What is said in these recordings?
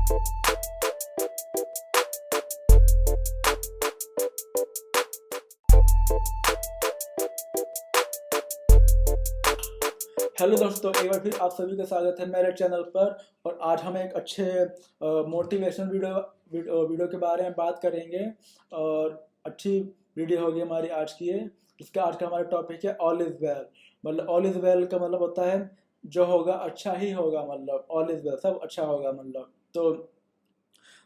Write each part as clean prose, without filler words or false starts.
Hello दोस्तों, एक बार फिर आप सभी का स्वागत है मेरे चैनल पर। और आज हम एक अच्छे मोटिवेशनल वीडियो के बारे में बात करेंगे। और अच्छी वीडियो होगी हमारी आज की ये। इसका आज का हमारा टॉपिक है ऑल इज़ वेल। मतलब ऑल इज़ वेल का मतलब होता है जो होगा अच्छा ही होगा। मतलब ऑल इज़ वेल, सब अच्छा होगा। मतलब तो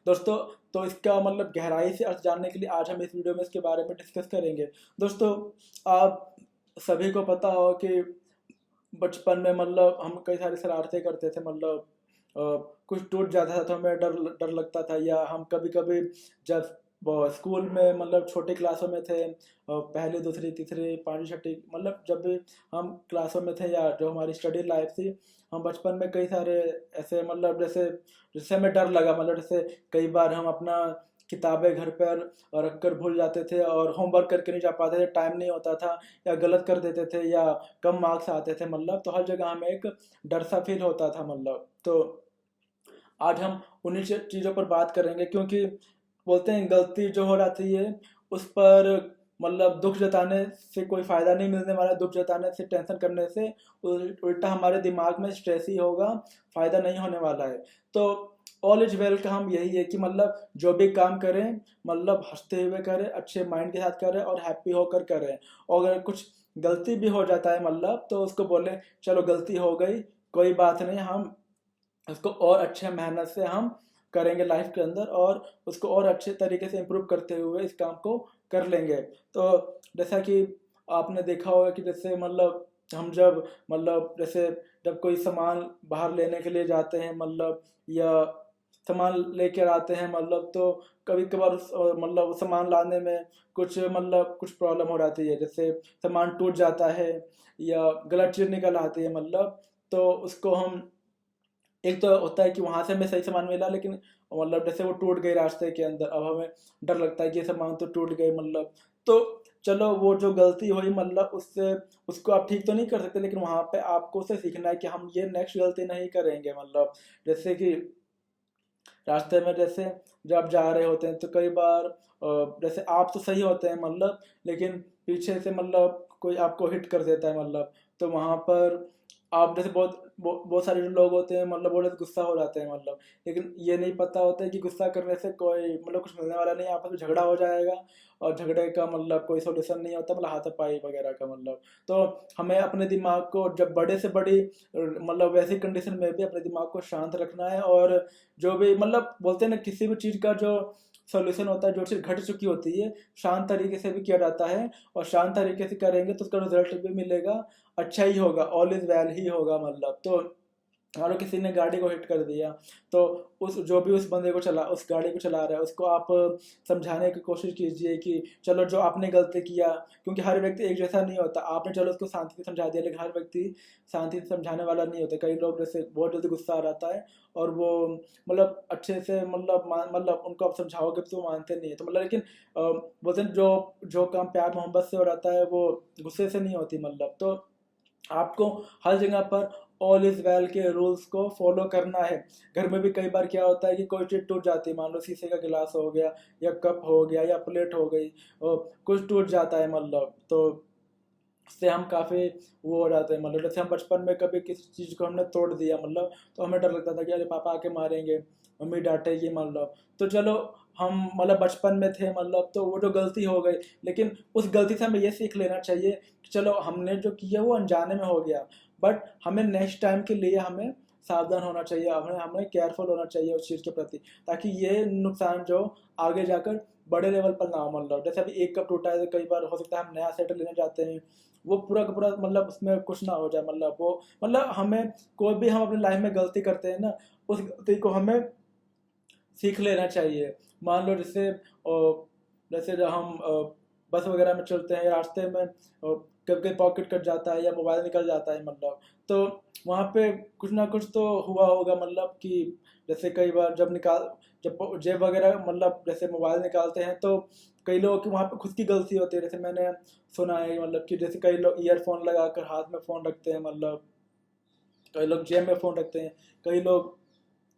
दोस्तों, तो इसका मतलब गहराई से अर्थ जानने के लिए आज हम इस वीडियो में इसके बारे में डिस्कस करेंगे। दोस्तों, आप सभी को पता हो कि बचपन में मतलब हम कई सारी शरारतें करते थे। मतलब कुछ टूट जाता था तो हमें डर डर लगता था। या हम कभी कभी जब स्कूल में मतलब छोटी क्लासों में थे, पहली दूसरी तीसरी पाँचवीं छठी, मतलब जब भी हम क्लासों में थे या जो हमारी स्टडी लाइफ थी, हम बचपन में कई सारे ऐसे मतलब जैसे जिससे हमें डर लगा। मतलब जैसे कई बार हम अपना किताबें घर पर रख कर भूल जाते थे और होमवर्क करके नहीं जा पाते थे, टाइम नहीं होता था, या गलत कर देते थे, या कम मार्क्स आते थे। मतलब तो हर जगह हमें एक डर सा फील होता था। मतलब तो आज हम उन्हीं चीज़ों पर बात करेंगे, क्योंकि बोलते हैं गलती जो हो जाती है उस पर मतलब दुख जताने से कोई फ़ायदा नहीं मिलने वाला। दुख जताने से, टेंशन करने से उल्टा हमारे दिमाग में स्ट्रेस ही होगा, फ़ायदा नहीं होने वाला है। तो ऑल इज वेल का हम यही है कि मतलब जो भी काम करें मतलब हंसते हुए करें, अच्छे माइंड के साथ करें और हैप्पी होकर करें। और अगर कुछ गलती भी हो जाता है मतलब तो उसको बोलें चलो गलती हो गई, कोई बात नहीं, हम उसको और अच्छे मेहनत से हम करेंगे लाइफ के अंदर, और उसको और अच्छे तरीके से इम्प्रूव करते हुए इस काम को कर लेंगे। तो जैसा कि आपने देखा होगा कि जैसे मतलब हम जब मतलब जैसे जब कोई सामान बाहर लेने के लिए जाते हैं मतलब, या सामान लेकर आते हैं मतलब, तो कभी कभार मतलब उस सामान लाने में कुछ प्रॉब्लम हो जाती है। जैसे सामान टूट जाता है या गलत चीज़ निकल आती है मतलब, तो उसको हम, एक तो होता है कि वहां से हमें सही सामान मिला, लेकिन मतलब जैसे वो टूट गई रास्ते के अंदर, अब हमें डर लगता है कि ये सामान तो टूट गई। मतलब तो चलो वो जो गलती हुई मतलब उससे उसको आप ठीक तो नहीं कर सकते, लेकिन वहां पे आपको उससे सीखना है कि हम ये नेक्स्ट गलती नहीं करेंगे। मतलब जैसे कि रास्ते में जैसे जब आप जा रहे होते हैं तो कई बार जैसे आप तो सही होते हैं मतलब, लेकिन पीछे से मतलब कोई आपको हिट कर देता है। मतलब तो वहां पर आप जैसे बहुत सारे जो लोग होते हैं मतलब वो गुस्सा हो जाते हैं। मतलब लेकिन ये नहीं पता होता है कि गुस्सा करने से कोई मतलब कुछ मिलने वाला नहीं है, आपस में झगड़ा हो जाएगा और झगड़े का मतलब कोई सोल्यूशन नहीं होता, मतलब हाथापाई वगैरह का। मतलब तो हमें अपने दिमाग को जब बड़े से बड़ी मतलब वैसी कंडीशन में भी अपने दिमाग को शांत रखना है। और जो भी मतलब बोलते हैं ना, किसी भी चीज़ का जो सोल्यूशन होता है, जो चीज़ घट चुकी होती है, शांत तरीके से भी किया जाता है। और शांत तरीके से करेंगे तो उसका रिजल्ट भी मिलेगा, अच्छा ही होगा, ऑल इज वेल ही होगा। मतलब तो मान लो किसी ने गाड़ी को हिट कर दिया, तो उस जो भी उस बंदे को चला उस गाड़ी को चला रहा है उसको आप समझाने की कोशिश कीजिए कि चलो जो आपने गलती किया, क्योंकि हर व्यक्ति एक जैसा नहीं होता। आपने चलो उसको शांति से समझा दिया, लेकिन हर व्यक्ति शांति से समझाने वाला नहीं होता। कई लोग जैसे बहुत जल्दी गुस्सा आ जाता है और वो मतलब अच्छे से मतलब उनको आप समझाओगे तो वो मानते नहीं है। तो मतलब लेकिन बोलते हैं जो जो काम प्यार मोहब्बत से हो जाता है वो गुस्से से नहीं होती। मतलब तो आपको हर जगह पर ऑल इज वेल के रूल्स को फॉलो करना है। घर में भी कई बार क्या होता है कि कोई चीज़ टूट जाती है, मान लो शीशे का गिलास हो गया या कप हो गया या प्लेट हो गई, और कुछ टूट जाता है मतलब, तो उससे हम काफ़ी वो हो जाते हैं। मतलब जैसे हम बचपन में कभी किसी चीज़ को हमने तोड़ दिया मतलब, तो हमें डर लगता था कि अरे पापा आके मारेंगे, मम्मी डांटेगी। मतलब तो चलो हम मतलब बचपन में थे मतलब, तो वो जो गलती हो गई, लेकिन उस गलती से हमें ये सीख लेना चाहिए कि चलो हमने जो किया वो अनजाने में हो गया, बट हमें नेक्स्ट टाइम के लिए हमें सावधान होना चाहिए, हमें हमें केयरफुल होना चाहिए उस चीज़ के प्रति, ताकि ये नुकसान जो आगे जाकर बड़े लेवल पर ना हो। मतलब जैसे अभी एक कप टूटा है तो कई बार हो सकता है हम नया सेट लेने जाते हैं, वो पूरा का पूरा मतलब उसमें कुछ ना हो जाए। मतलब वो मतलब हमें कोई भी हम अपनी लाइफ में गलती करते हैं ना, उस गलती को हमें सीख लेना चाहिए। मान लो जैसे जैसे जब हम बस वगैरह में चलते हैं, रास्ते में कभी कभी पॉकेट कट जाता है या मोबाइल निकल जाता है मतलब, तो वहाँ पे कुछ ना कुछ तो हुआ होगा। मतलब कि जैसे कई बार जब जेब वगैरह मतलब जैसे मोबाइल निकालते हैं, तो कई लोगों की वहाँ पे खुद की गलती होती है। जैसे मैंने सुना है मतलब कि जैसे कई लोग ईयरफोन लगाकर हाथ में फ़ोन रखते हैं मतलब, कई लोग जेब में फ़ोन रखते हैं, कई लोग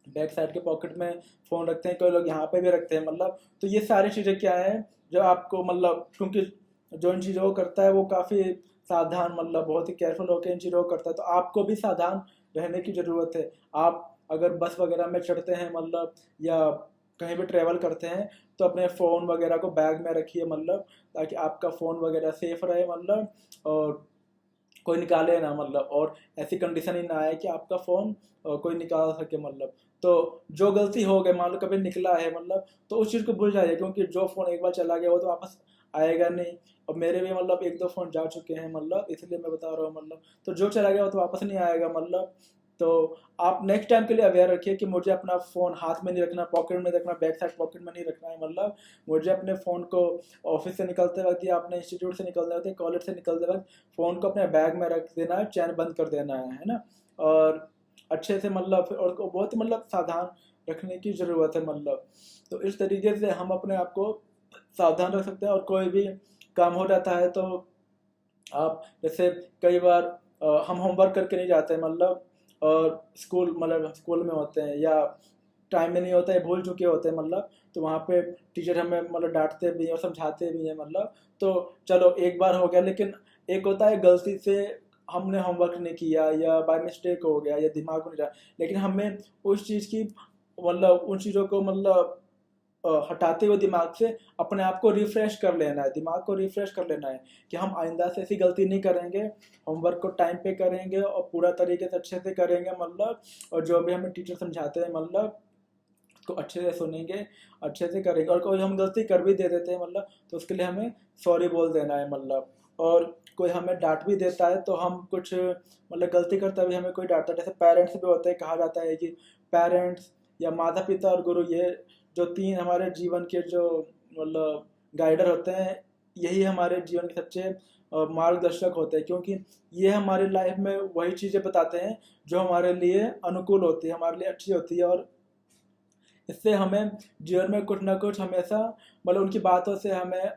बैक साइड के पॉकेट में फ़ोन रखते हैं, कोई लोग यहाँ पे भी रखते हैं मतलब। तो ये सारी चीज़ें क्या है जो आपको मतलब, क्योंकि जो इन चीज़ों को करता है वो काफ़ी सावधान मतलब बहुत ही केयरफुल होकर इन चीज़ों को करता है, तो आपको भी सावधान रहने की ज़रूरत है। आप अगर बस वगैरह में चढ़ते हैं मतलब, या कहीं भी ट्रैवल करते हैं, तो अपने फ़ोन वगैरह को बैग में रखिए मतलब, ताकि आपका फ़ोन वगैरह सेफ रहे मतलब, और कोई निकाले ना मतलब, और ऐसी कंडीशन ही ना आए कि आपका फ़ोन कोई निकाल सके मतलब। तो जो गलती हो गई, मान लो कभी निकला है मतलब, तो उस चीज़ को भूल जाइए, क्योंकि जो फ़ोन एक बार चला गया वो तो वापस आएगा नहीं। और मेरे भी मतलब एक दो फ़ोन जा चुके हैं मतलब, इसलिए मैं बता रहा हूँ मतलब। तो जो चला गया वो तो वापस नहीं आएगा मतलब। तो आप नेक्स्ट टाइम के लिए अवेयर रखिए कि मुझे अपना फ़ोन हाथ में नहीं रखना, पॉकेट में रखना, बैक साइड पॉकेट में नहीं रखना है मतलब। मुझे अपने फ़ोन को ऑफिस से निकलते वक्त या अपने इंस्टीट्यूट से निकलते वक्त, कॉलेज से निकलते वक्त फ़ोन को अपने बैग में रख देना है, चैन बंद कर देना है ना। और अच्छे से मतलब, और को बहुत ही मतलब सावधान रखने की ज़रूरत है मतलब। तो इस तरीके से हम अपने आप को सावधान रख सकते हैं। और कोई भी काम हो जाता है तो आप जैसे कई बार हम होमवर्क करके नहीं जाते मतलब, और स्कूल मतलब स्कूल में होते हैं या टाइम में नहीं होता है, भूल चुके होते हैं मतलब, तो वहाँ पे टीचर हमें मतलब डांटते भी हैं और समझाते भी हैं मतलब। तो चलो एक बार हो गया, लेकिन एक होता है गलती से हमने होमवर्क नहीं किया या बाय मिस्टेक हो गया या दिमाग में नहीं रहा, लेकिन हमें उस चीज़ की मतलब उन चीज़ों को मतलब हटाते हुए दिमाग से अपने आप को रिफ्रेश कर लेना है, दिमाग को रिफ्रेश कर लेना है कि हम आइंदा से ऐसी गलती नहीं करेंगे, होमवर्क को टाइम पे करेंगे और पूरा तरीके से अच्छे से करेंगे मतलब। और जो भी हमें टीचर समझाते हैं मतलब, उसको अच्छे से सुनेंगे, अच्छे से करेंगे। और कोई हम गलती कर भी दे देते हैं मतलब, तो उसके लिए हमें सॉरी बोल देना है मतलब। और कोई हमें डांट भी देता है तो हम कुछ मतलब गलती करते हुए हमें कोई डांटता है, जैसे पेरेंट्स भी होते हैं, कहा जाता है कि पेरेंट्स या माता पिता और गुरु, ये जो तीन हमारे जीवन के जो मतलब गाइडर होते हैं, यही हमारे जीवन के सच्चे मार्गदर्शक होते हैं, क्योंकि ये हमारी लाइफ में वही चीज़ें बताते हैं जो हमारे लिए अनुकूल होती है, हमारे लिए अच्छी होती है। और इससे हमें जीवन में कुछ ना कुछ हमेशा मतलब उनकी बातों से हमें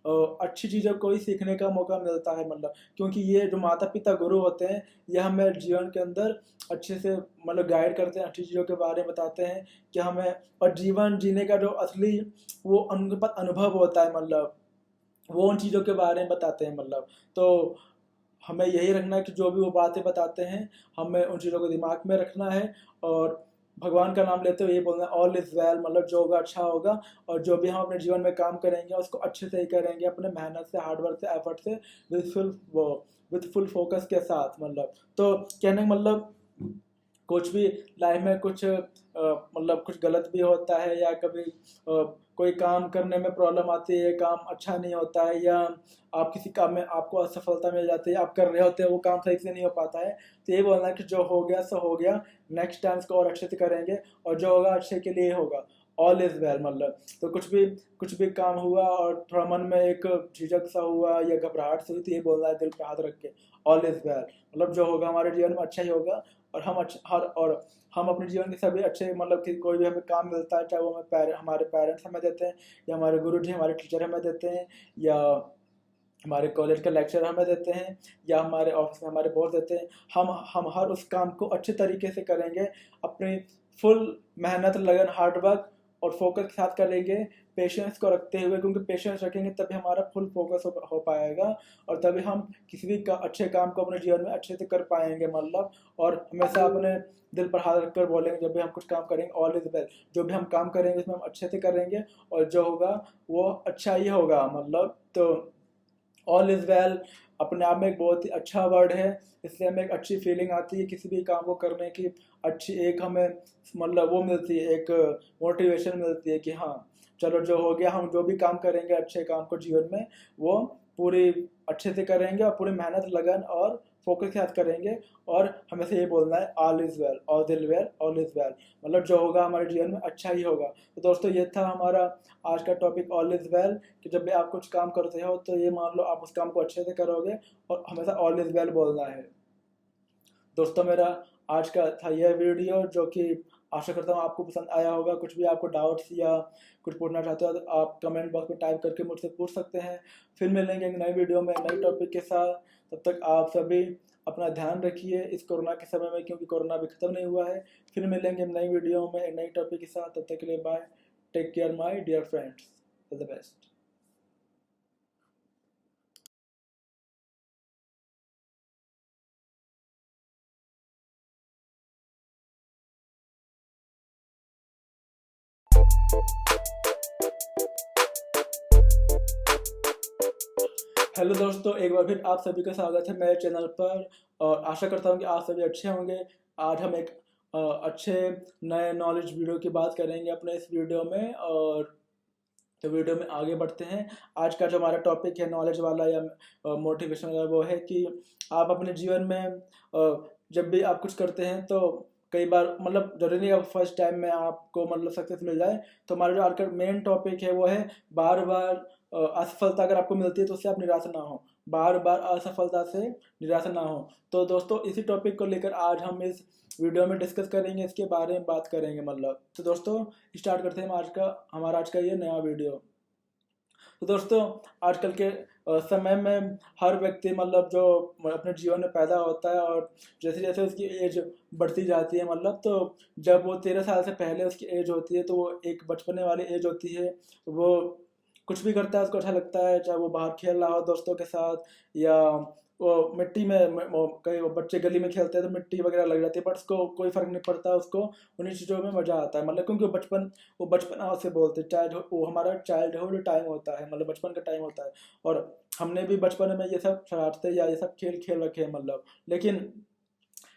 अच्छी चीज़ों को ही सीखने का मौका मिलता है मतलब। क्योंकि ये जो माता पिता गुरु होते हैं, ये हमें जीवन के अंदर अच्छे से मतलब गाइड करते हैं, अच्छी चीज़ों के बारे में बताते हैं कि हमें, और जीवन जीने का जो असली वो उनके पास अनुभव होता है मतलब, वो उन चीज़ों के बारे में बताते हैं मतलब। तो हमें यही रखना है कि जो भी वो बातें बताते हैं, हमें उन चीज़ों को दिमाग में रखना है। और भगवान का नाम लेते हुए ये बोलना है ऑल इज़ वेल मतलब, जो होगा अच्छा होगा। और जो भी हम अपने जीवन में काम करेंगे उसको अच्छे से ही करेंगे, अपने मेहनत से, हार्डवर्क से, एफर्ट से, विथ फुल फोकस के साथ मतलब। तो कहने का मतलब, कुछ भी लाइफ में कुछ मतलब कुछ गलत भी होता है, या कभी कोई काम करने में प्रॉब्लम आती है, काम अच्छा नहीं होता है, या आप किसी काम में आपको असफलता मिल जाती है, आप कर रहे होते हैं वो काम सही से नहीं हो पाता है, तो ये बोलना है कि जो हो गया सो हो गया, नेक्स्ट टाइम इसको और अच्छे से करेंगे, और जो होगा अच्छे के लिए होगा। ऑल इज वेल मतलब। तो कुछ भी काम हुआ और थोड़ा मन में एक झिझक सा हुआ या घबराहट सी हुई, तो ये बोलना है दिल पे हाथ रख के ऑल इज वेल मतलब, जो होगा हमारे जीवन में अच्छा ही होगा। और हम अच्छा हर और हम अपने जीवन के सभी अच्छे मतलब कि कोई भी हमें काम मिलता है, चाहे वो हमारे पेरेंट्स हमें देते हैं, या हमारे गुरुजी हमारे टीचर हमें देते हैं, या हमारे कॉलेज का लेक्चर हमें देते हैं, या हमारे ऑफिस में हमारे बॉस देते हैं, हम हर उस काम को अच्छे तरीके से करेंगे, अपनी फुल मेहनत, लगन, हार्डवर्क और फोकस के साथ करेंगे, पेशेंस को रखते हुए, क्योंकि पेशेंस रखेंगे तभी हमारा फुल फोकस हो पाएगा, और तभी हम किसी भी अच्छे काम को अपने जीवन में अच्छे से कर पाएंगे मतलब। और हमेशा अपने दिल पर हाथ रखकर बोलेंगे जब भी हम कुछ काम करेंगे ऑल इज वेल, जो भी हम काम करेंगे उसमें हम अच्छे से करेंगे, और जो होगा वो अच्छा ही होगा मतलब। तो ऑल इज़ वेल अपने आप में एक बहुत ही अच्छा वर्ड है, इससे हमें एक अच्छी फीलिंग आती है किसी भी काम को करने की, अच्छी एक हमें मतलब वो मिलती है, एक मोटिवेशन मिलती है कि हाँ चलो जो हो गया, हम जो भी काम करेंगे अच्छे काम को जीवन में, वो पूरी अच्छे से करेंगे और पूरी मेहनत, लगन और फोकस के साथ करेंगे। और हमें से ये बोलना है all is well, all is well, all is well मतलब, जो होगा हमारे जीवन में अच्छा ही होगा। तो दोस्तों ये था हमारा आज का टॉपिक ऑल इज़ वेल, कि जब भी आप कुछ काम करते हो तो ये मान लो आप उस काम को अच्छे से करोगे, और हमेशा ऑल इज़ वेल बोलना है। दोस्तों मेरा आज का था यह वीडियो, जो कि आशा करता हूँ आपको पसंद आया होगा। कुछ भी आपको डाउट्स या कुछ पूछना चाहते हो तो आप कमेंट बॉक्स में टाइप करके मुझसे पूछ सकते हैं। फिर मिलेंगे एक नई वीडियो में नई टॉपिक के साथ। तब तक आप सभी अपना ध्यान रखिए इस कोरोना के समय में, क्योंकि कोरोना अभी ख़त्म नहीं हुआ है। फिर मिलेंगे नई वीडियो में एक नई टॉपिक के साथ। तब तक के लिए bye. Take care my dear friends. All the best. Hello दोस्तों, एक बार फिर आप सभी का स्वागत है मेरे चैनल पर और आशा करता हूँ कि आप सभी अच्छे होंगे। आज हम एक अच्छे नए नॉलेज वीडियो की बात करेंगे अपने इस वीडियो में। और तो वीडियो में आगे बढ़ते हैं। आज का जो हमारा टॉपिक है नॉलेज वाला या मोटिवेशन वाला, वो है कि आप अपने जीवन में जब भी आप कुछ करते हैं तो कई बार मतलब जरूरी नहीं फर्स्ट टाइम में आपको मतलब सक्सेस मिल जाए। तो हमारा जो आज का मेन टॉपिक है वो है बार बार असफलता अगर आपको मिलती है तो उससे आप निराश ना हो। बार बार असफलता से निराश ना हो। तो दोस्तों इसी टॉपिक को लेकर आज हम इस वीडियो में डिस्कस करेंगे, इसके बारे में बात करेंगे मतलब। तो दोस्तों स्टार्ट करते हैं हमारा आज का ये नया वीडियो। तो दोस्तों आजकल के समय में हर व्यक्ति मतलब जो अपने जीवन में पैदा होता है और जैसे जैसे उसकी एज बढ़ती जाती है मतलब, तो जब वो 13 साल से पहले उसकी एज होती है तो वो एक बचपने वाली एज होती है। वो कुछ भी करता है उसको अच्छा लगता है, चाहे वो बाहर खेल रहा हो दोस्तों के साथ या वो मिट्टी में कई बच्चे गली में खेलते हैं तो मिट्टी वगैरह लग जाती है, बट उसको कोई फर्क नहीं पड़ता। उसको उन्हीं चीज़ों में मज़ा आता है मतलब, क्योंकि वो बचपन से बोलते हैं चाइल्ड, वो हमारा चाइल्डहुड टाइम होता है मतलब बचपन का टाइम होता है। और हमने भी बचपन में ये सब शरारतें या ये सब खेल खेल रखे हैं मतलब। लेकिन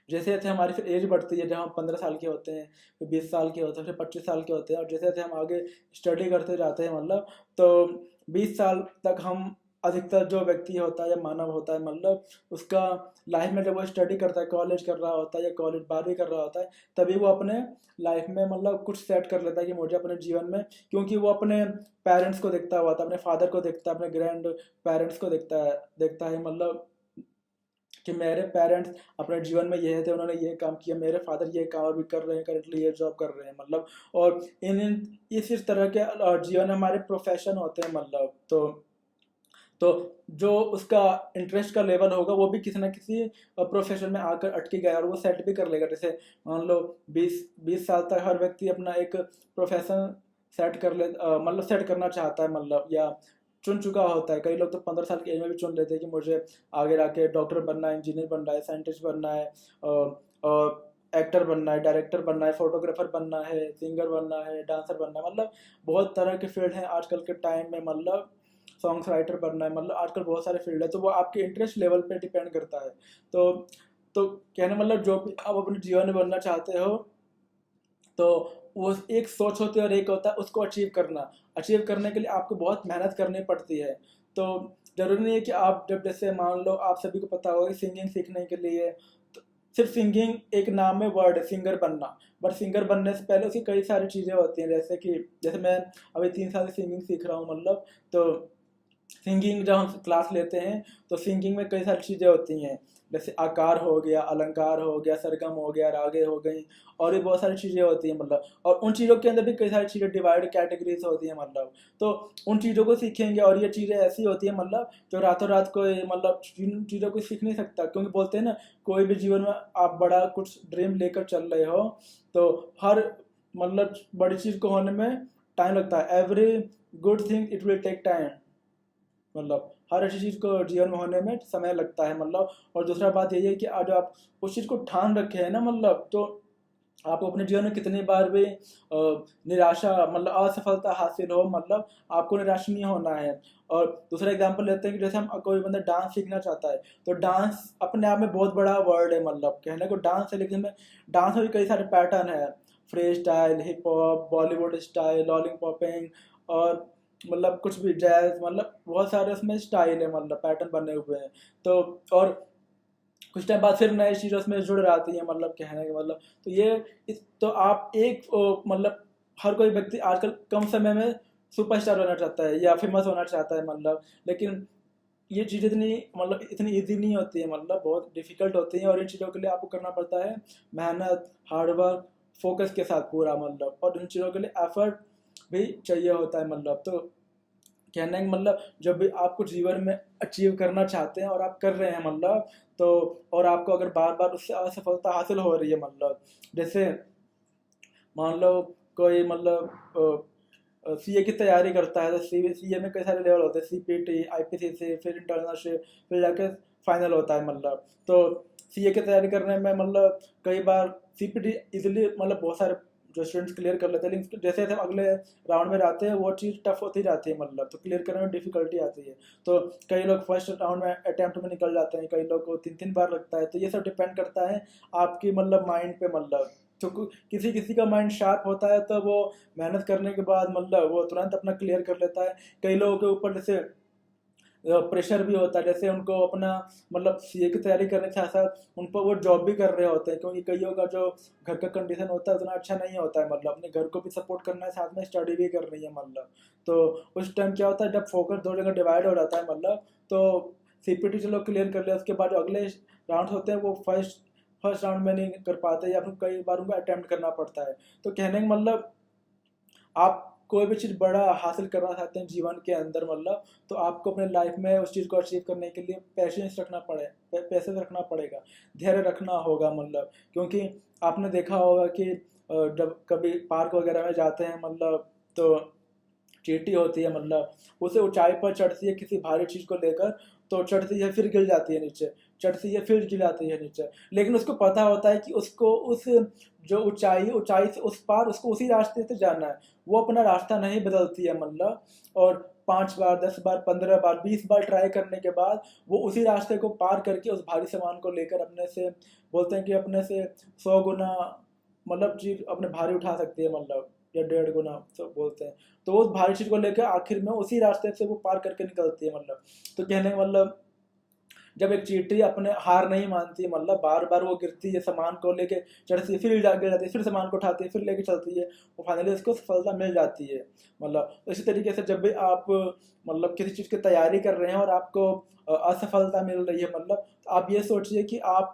जैसे जैसे हमारी फिर एज बढ़ती है, जब हम 15 साल के होते हैं, फिर 20 साल के होते हैं, फिर 25 साल के होते हैं, और जैसे जैसे हम आगे स्टडी करते जाते हैं मतलब, तो 20 साल तक हम अधिकतर जो व्यक्ति होता है या मानव होता है मतलब, उसका लाइफ में जब वो स्टडी करता है, कॉलेज कर रहा होता है या कॉलेज 12वीं कर रहा होता है, तभी वो अपने लाइफ में मतलब कुछ सेट कर लेता है कि मुझे अपने जीवन में, क्योंकि वो अपने पेरेंट्स को देखता हुआ था, अपने फादर को देखता है, अपने ग्रैंड पेरेंट्स को देखता है मतलब, कि मेरे पेरेंट्स अपने जीवन में ये थे, उन्होंने ये काम किया, मेरे फादर ये काम अभी कर रहे हैं, करेंटली ये जॉब कर रहे हैं मतलब। और इस तरह के जीवन हमारे प्रोफेशन होते हैं मतलब। तो जो उसका इंटरेस्ट का लेवल होगा वो भी किसी ना किसी प्रोफेशन में आकर अटकी गया और वो सेट भी कर लेगा। जैसे मान लो 20 साल तक हर व्यक्ति अपना एक प्रोफेशन सेट कर ले मतलब सेट करना चाहता है मतलब, या चुन चुका होता है। कई लोग तो 15 साल की एज में भी चुन लेते हैं कि मुझे आगे जाके डॉक्टर बनना है, इंजीनियर बनना है, साइंटिस्ट बनना है, एक्टर बनना है, डायरेक्टर बनना है, फोटोग्राफर बनना है, सिंगर बनना है, डांसर बनना है मतलब। बहुत तरह के फील्ड हैं आजकल के टाइम में मतलब। सॉन्ग्स राइटर बनना है मतलब, आजकल बहुत सारे फील्ड है, तो वो आपके इंटरेस्ट लेवल पे डिपेंड करता है। तो तो कहने मतलब जो भी आप अपने जीवन में बनना चाहते हो, तो वो एक सोच होती है और एक होता है उसको अचीव करने के लिए आपको बहुत मेहनत करनी पड़ती है। तो जरूरी नहीं है कि आप जब जैसे मान लो आप सभी को पता होगा कि सिंगिंग सीखने के लिए तो सिर्फ सिंगिंग एक नाम में वर्ड है सिंगर बनना, बट सिंगर बनने से पहले उसकी कई सारी चीज़ें होती हैं। जैसे मैं अभी 3 साल से सिंगिंग सीख रहा हूँ मतलब। तो सिंगिंग जब हम क्लास लेते हैं तो सिंगिंग में कई सारी चीज़ें होती हैं, जैसे आकार हो गया, अलंकार हो गया, सरगम हो गया, रागे हो गई, और भी बहुत सारी चीज़ें होती हैं मतलब। और उन चीज़ों के अंदर भी कई सारी चीज़ें डिवाइड कैटेगरीज होती हैं मतलब। तो उन चीज़ों को सीखेंगे, और ये चीज़ें ऐसी होती हैं मतलब जो रातों रात कोई मतलब इन चीज़ों को सीख नहीं सकता, क्योंकि बोलते हैं ना, कोई भी जीवन में आप बड़ा कुछ ड्रीम लेकर चल रहे हो तो हर मतलब बड़ी चीज़ को होने में टाइम लगता है। Every good thing it will take time मतलब, हर अच्छी चीज़ को जीवन में होने में समय लगता है मतलब। और दूसरा बात यही है कि आज आप उस चीज़ को ठान रखे हैं ना मतलब, तो आपको अपने जीवन में कितनी बार भी निराशा मतलब असफलता हासिल हो मतलब, आपको निराश नहीं होना है। और दूसरा एग्जांपल लेते हैं कि जैसे हम कोई बंदा डांस सीखना चाहता है, तो डांस अपने आप में बहुत बड़ा वर्ड है मतलब, कहने को डांस है, लेकिन डांस में भी कई सारे पैटर्न है, free style, hip hop, Bollywood style, lolling popping, और मतलब कुछ भी जैज, मतलब बहुत सारे उसमें स्टाइल है मतलब, पैटर्न बने हुए हैं। तो और कुछ टाइम बाद फिर नई चीज़ उसमें जुड़ जाती है मतलब, कहने का मतलब। तो तो आप मतलब हर कोई व्यक्ति आजकल कम समय में सुपरस्टार होना चाहता है या फेमस होना चाहता है मतलब। लेकिन ये चीज़ इतनी ईजी नहीं होती है मतलब, बहुत डिफिकल्ट होती है, और इन चीज़ों के लिए आपको करना पड़ता है मेहनत, हार्डवर्क, फोकस के साथ पूरा मतलब, और उन चीज़ों के लिए एफर्ट भी चाहिए होता है मतलब। तो कहने का मतलब जब भी आप कुछ जीवन में अचीव करना चाहते हैं और आप कर रहे हैं मतलब, तो और आपको अगर बार बार उससे असफलता हासिल हो रही है मतलब, जैसे मान लो कोई मतलब सीए की तैयारी करता है, तो सीए में कई सारे लेवल होते हैं, सीपीटी, आईपीसीसी, फिर इंटरनशिप, फिर जाके फाइनल होता है मतलब। तो सीए की तैयारी करने में मतलब कई बार सीपीटी इजीली मतलब बहुत सारे जो स्टूडेंट्स क्लियर कर लेते हैं, लेकिन जैसे जैसे अगले राउंड में जाते हैं वो चीज़ टफ होती जाती है मतलब, तो क्लियर करने में डिफिकल्टी आती है। तो कई लोग फर्स्ट राउंड में अटैम्प्ट में निकल जाते हैं, कई लोग को 3 3 बार लगता है। तो ये सब डिपेंड करता है आपकी मतलब माइंड पे मतलब। तो किसी किसी का माइंड शार्प होता है तो वो मेहनत करने के बाद मतलब वो तुरंत अपना क्लियर कर लेता है। कई लोगों के ऊपर जैसे प्रेशर भी होता है, जैसे उनको अपना मतलब सीए की तैयारी करने के साथ साथ उन पर वो जॉब भी कर रहे होते हैं, क्योंकि कईयों का जो घर का कंडीशन होता है उतना अच्छा नहीं होता है मतलब, अपने घर को भी सपोर्ट करना है, साथ में स्टडी भी कर रही है मतलब। तो उस टाइम क्या होता है, जब फोकस दो जगह डिवाइड हो जाता है मतलब, तो सीपीटी चलो क्लियर कर लिया, उसके बाद जो अगले राउंड होते हैं वो फर्स्ट राउंड में नहीं कर पाते, या फिर कई बार उनको अटेम्प्ट करना पड़ता है। तो कहने का मतलब आप कोई भी चीज़ बड़ा हासिल करना चाहते हैं जीवन के अंदर मतलब, तो आपको अपने लाइफ में उस चीज़ को अचीव करने के लिए पैशेंस रखना पैसे रखना पड़ेगा, धैर्य रखना होगा मतलब। क्योंकि आपने देखा होगा कि जब कभी पार्क वगैरह में जाते हैं मतलब, तो चींटी होती है मतलब, उसे ऊंचाई पर चढ़ती है किसी भारी चीज को लेकर, तो चढ़ती है फिर गिर जाती है नीचे, चढ़ती है फिर गिर जाती है नीचे। लेकिन उसको पता होता है कि उसको उस जो ऊंचाई ऊंचाई से उस पार उसको उसी रास्ते से जाना है, वो अपना रास्ता नहीं बदलती है मतलब। और 5 बार, 10 बार, 15 बार, 20 बार ट्राई करने के बाद वो उसी रास्ते को पार करके उस भारी सामान को लेकर अपने से, बोलते हैं कि अपने से 100 गुना मतलब चीज अपने भारी उठा सकती है मतलब, या 1.5 गुना सब बोलते हैं। तो वो भारी चीज को लेकर आखिर में उसी रास्ते से वो पार करके निकलती है मतलब। तो कहने का मतलब जब एक चींटी अपने हार नहीं मानती है मतलब, बार बार वो गिरती है, सामान को लेके चढ़ती है, फिर गिर जाती है, फिर सामान को उठाती है, फिर लेके चलती है, वो फाइनली उसको सफलता मिल जाती है मतलब। तो इसी तरीके से जब भी आप मतलब किसी चीज़ की तैयारी कर रहे हैं और आपको असफलता मिल रही है मतलब, तो आप ये सोचिए कि आप